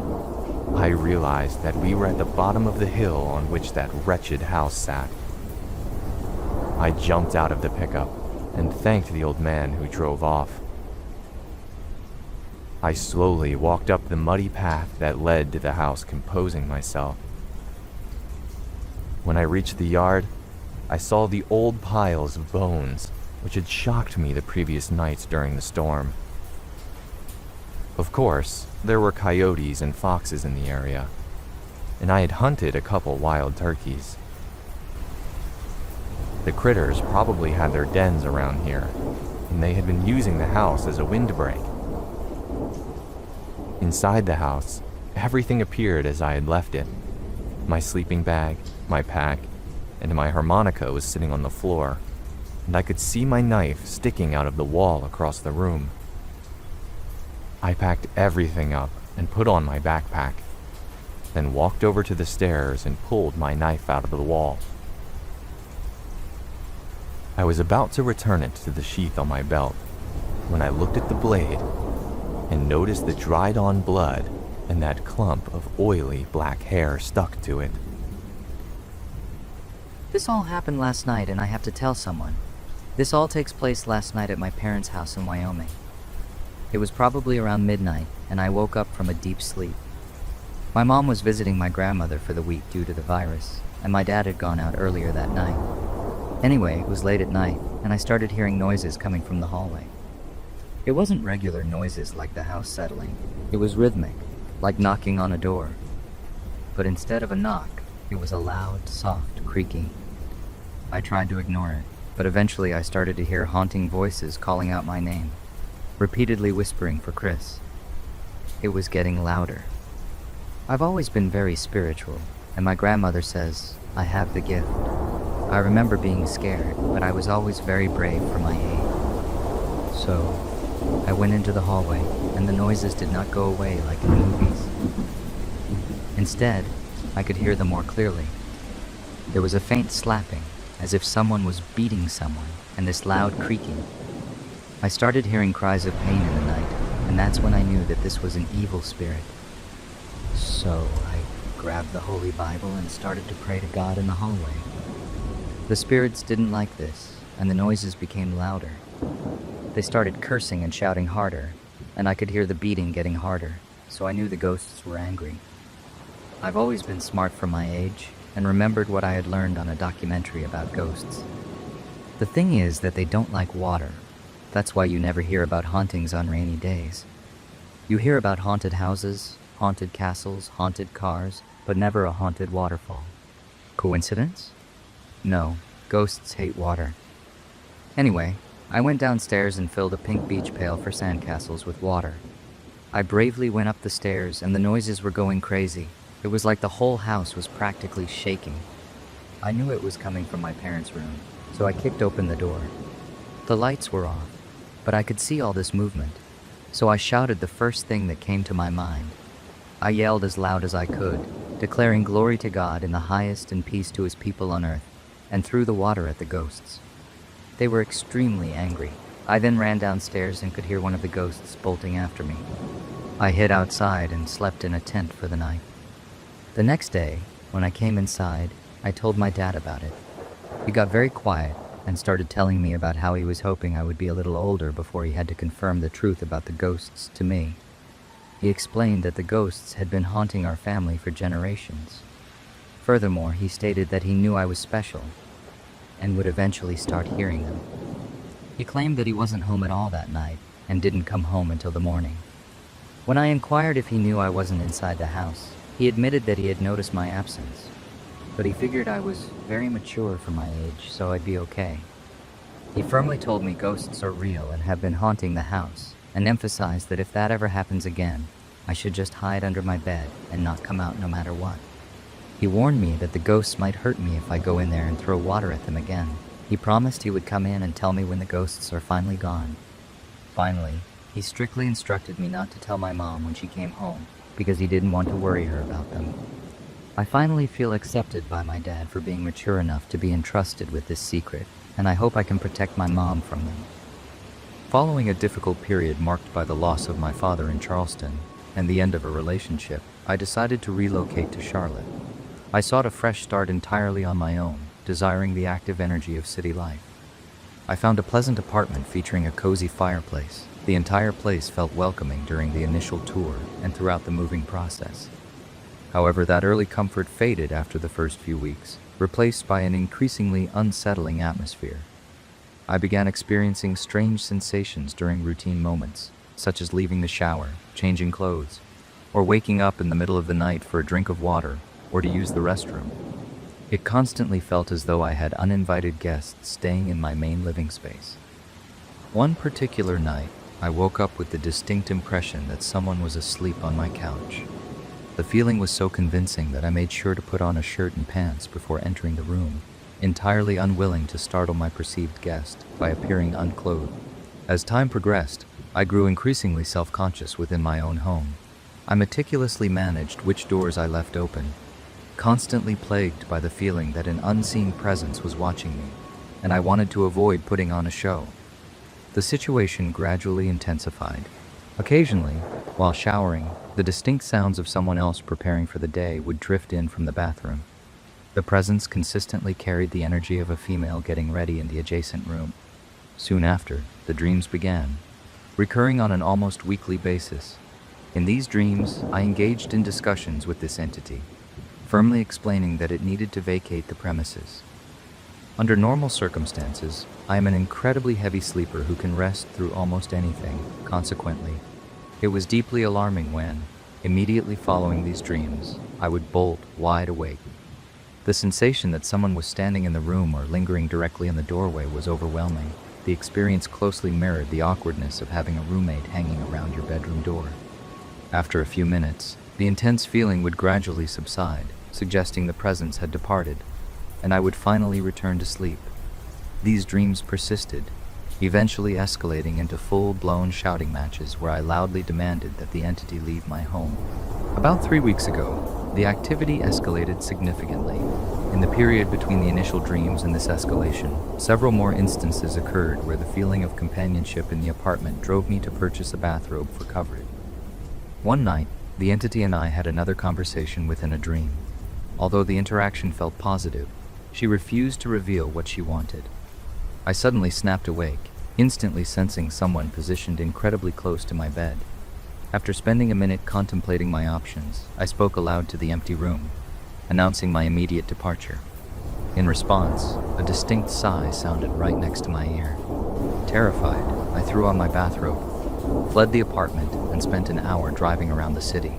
I realized that we were at the bottom of the hill on which that wretched house sat. I jumped out of the pickup and thanked the old man who drove off. I slowly walked up the muddy path that led to the house, composing myself. When I reached the yard, I saw the old piles of bones which had shocked me the previous nights during the storm. Of course, there were coyotes and foxes in the area, and I had hunted a couple wild turkeys. The critters probably had their dens around here, and they had been using the house as a windbreak. Inside the house, everything appeared as I had left it. My sleeping bag, my pack, and my harmonica was sitting on the floor, and I could see my knife sticking out of the wall across the room. I packed everything up and put on my backpack, then walked over to the stairs and pulled my knife out of the wall. I was about to return it to the sheath on my belt when I looked at the blade and noticed the dried-on blood and that clump of oily black hair stuck to it. This all happened last night, and I have to tell someone. This all takes place last night at my parents' house in Wyoming. It was probably around midnight, and I woke up from a deep sleep. My mom was visiting my grandmother for the week due to the virus, and my dad had gone out earlier that night. Anyway, it was late at night, and I started hearing noises coming from the hallway. It wasn't regular noises like the house settling. It was rhythmic, like knocking on a door. But instead of a knock, it was a loud, soft creaking. I tried to ignore it, but eventually I started to hear haunting voices calling out my name, repeatedly whispering for Chris. It was getting louder. I've always been very spiritual, and my grandmother says I have the gift. I remember being scared, but I was always very brave for my age. So, I went into the hallway, and the noises did not go away like in the movies. Instead, I could hear them more clearly. There was a faint slapping, as if someone was beating someone, and this loud creaking. I started hearing cries of pain in the night, and that's when I knew that this was an evil spirit. So I grabbed the Holy Bible and started to pray to God in the hallway. The spirits didn't like this, and the noises became louder. They started cursing and shouting harder, and I could hear the beating getting harder, so I knew the ghosts were angry. I've always been smart for my age, and remembered what I had learned on a documentary about ghosts. The thing is that they don't like water. That's why you never hear about hauntings on rainy days. You hear about haunted houses, haunted castles, haunted cars, but never a haunted waterfall. Coincidence? No, ghosts hate water. Anyway, I went downstairs and filled a pink beach pail for sandcastles with water. I bravely went up the stairs, and the noises were going crazy. It was like the whole house was practically shaking. I knew it was coming from my parents' room, so I kicked open the door. The lights were off, but I could see all this movement, so I shouted the first thing that came to my mind. I yelled as loud as I could, declaring glory to God in the highest and peace to his people on earth, and threw the water at the ghosts. They were extremely angry. I then ran downstairs and could hear one of the ghosts bolting after me. I hid outside and slept in a tent for the night. The next day, When I came inside, I told my dad about it. He got very quiet and started telling me about how he was hoping I would be a little older before he had to confirm the truth about the ghosts to me. He explained that the ghosts had been haunting our family for generations. Furthermore, he stated that he knew I was special and would eventually start hearing them. He claimed that he wasn't home at all that night and didn't come home until the morning. When I inquired if he knew I wasn't inside the house, he admitted that he had noticed my absence, but he figured I was very mature for my age, so I'd be okay. He firmly told me ghosts are real and have been haunting the house, and emphasized that if that ever happens again, I should just hide under my bed and not come out no matter what. He warned me that the ghosts might hurt me if I go in there and throw water at them again. He promised he would come in and tell me when the ghosts are finally gone. Finally, he strictly instructed me not to tell my mom when she came home, because he didn't want to worry her about them. I finally feel accepted by my dad for being mature enough to be entrusted with this secret, and I hope I can protect my mom from them. Following a difficult period marked by the loss of my father in Charleston and the end of a relationship, I decided to relocate to Charlotte. I sought a fresh start entirely on my own, desiring the active energy of city life. I found a pleasant apartment featuring a cozy fireplace. The entire place felt welcoming during the initial tour and throughout the moving process. However, that early comfort faded after the first few weeks, replaced by an increasingly unsettling atmosphere. I began experiencing strange sensations during routine moments, such as leaving the shower, changing clothes, or waking up in the middle of the night for a drink of water or to use the restroom. It constantly felt as though I had uninvited guests staying in my main living space. One particular night, I woke up with the distinct impression that someone was asleep on my couch. The feeling was so convincing that I made sure to put on a shirt and pants before entering the room, entirely unwilling to startle my perceived guest by appearing unclothed. As time progressed, I grew increasingly self-conscious within my own home. I meticulously managed which doors I left open, constantly plagued by the feeling that an unseen presence was watching me, and I wanted to avoid putting on a show. The situation gradually intensified. Occasionally, while showering, the distinct sounds of someone else preparing for the day would drift in from the bathroom. The presence consistently carried the energy of a female getting ready in the adjacent room. Soon after, the dreams began, recurring on an almost weekly basis. In these dreams, I engaged in discussions with this entity, firmly explaining that it needed to vacate the premises. Under normal circumstances, I am an incredibly heavy sleeper who can rest through almost anything. Consequently, it was deeply alarming when, immediately following these dreams, I would bolt wide awake. The sensation that someone was standing in the room or lingering directly in the doorway was overwhelming. The experience closely mirrored the awkwardness of having a roommate hanging around your bedroom door. After a few minutes, the intense feeling would gradually subside, suggesting the presence had departed, and I would finally return to sleep. These dreams persisted, eventually escalating into full-blown shouting matches where I loudly demanded that the entity leave my home. About 3 weeks ago, the activity escalated significantly. In the period between the initial dreams and this escalation, several more instances occurred where the feeling of companionship in the apartment drove me to purchase a bathrobe for coverage. One night, the entity and I had another conversation within a dream. Although the interaction felt positive, she refused to reveal what she wanted. I suddenly snapped awake, instantly sensing someone positioned incredibly close to my bed. After spending a minute contemplating my options, I spoke aloud to the empty room, announcing my immediate departure. In response, a distinct sigh sounded right next to my ear. Terrified, I threw on my bathrobe, fled the apartment, and spent an hour driving around the city.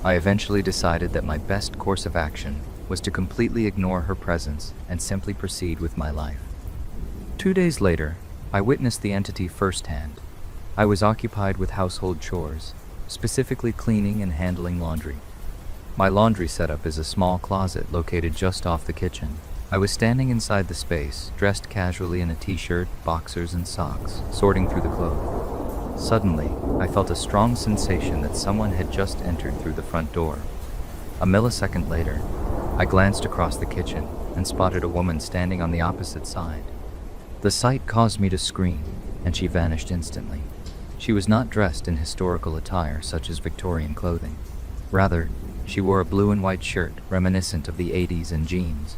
I eventually decided that my best course of action was to completely ignore her presence and simply proceed with my life. 2 days later, I witnessed the entity firsthand. I was occupied with household chores, specifically cleaning and handling laundry. My laundry setup is a small closet located just off the kitchen. I was standing inside the space, dressed casually in a t-shirt, boxers, and socks, sorting through the clothes. Suddenly, I felt a strong sensation that someone had just entered through the front door. A millisecond later, I glanced across the kitchen and spotted a woman standing on the opposite side. The sight caused me to scream, and she vanished instantly. She was not dressed in historical attire such as Victorian clothing. Rather, She wore a blue and white shirt, reminiscent of the 80s, and jeans.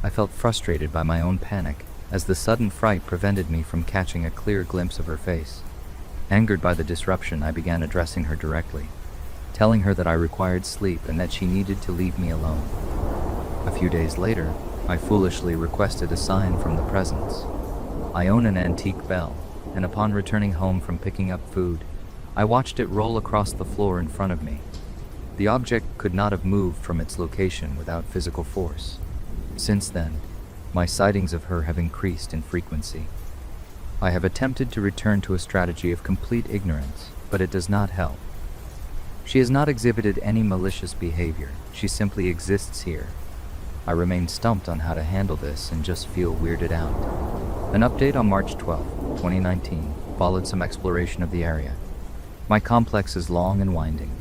I felt frustrated by my own panic, as the sudden fright prevented me from catching a clear glimpse of her face. Angered by the disruption, I began addressing her directly, telling her that I required sleep and that she needed to leave me alone. A few days later, I foolishly requested a sign from the presence. I own an antique bell, and upon returning home from picking up food, I watched it roll across the floor in front of me. The object could not have moved from its location without physical force. Since then, my sightings of her have increased in frequency. I have attempted to return to a strategy of complete ignorance, but it does not help. She has not exhibited any malicious behavior, she simply exists here. I remain stumped on how to handle this and just feel weirded out. An update on March 12, 2019, followed some exploration of the area. My complex is long and winding.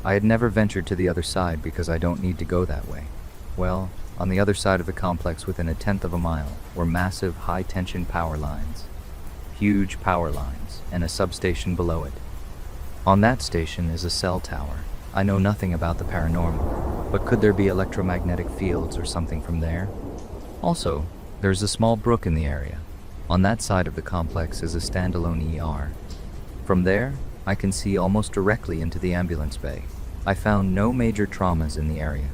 I had never ventured to the other side because I don't need to go that way. Well, on the other side of the complex, within a tenth of a mile, were massive high-tension power lines. Huge power lines, and a substation below it. On that station is a cell tower. I know nothing about the paranormal, but could there be electromagnetic fields or something from there? Also, there's a small brook in the area. On that side of the complex is a standalone ER. From there, I can see almost directly into the ambulance bay. I found no major traumas in the area,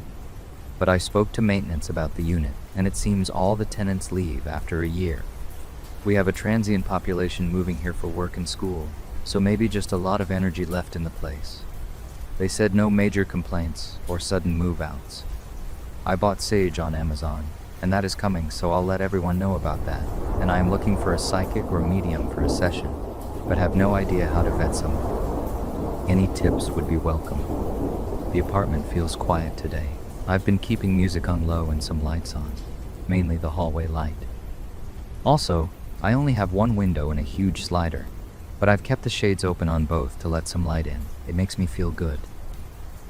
but I spoke to maintenance about the unit, and it seems all the tenants leave after a year. We have a transient population moving here for work and school, so maybe just a lot of energy left in the place. They said no major complaints or sudden move-outs. I bought Sage on Amazon, and that is coming, so I'll let everyone know about that, and I am looking for a psychic or medium for a session, but have no idea how to vet someone. Any tips would be welcome. The apartment feels quiet today. I've been keeping music on low and some lights on, mainly the hallway light. Also, I only have one window and a huge slider, but I've kept the shades open on both to let some light in. It makes me feel good.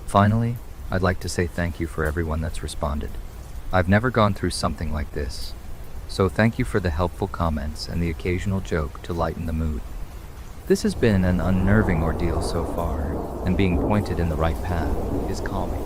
Finally, I'd like to say thank you for everyone that's responded. I've never gone through something like this, so thank you for the helpful comments and the occasional joke to lighten the mood. This has been an unnerving ordeal so far, and being pointed in the right path is calming.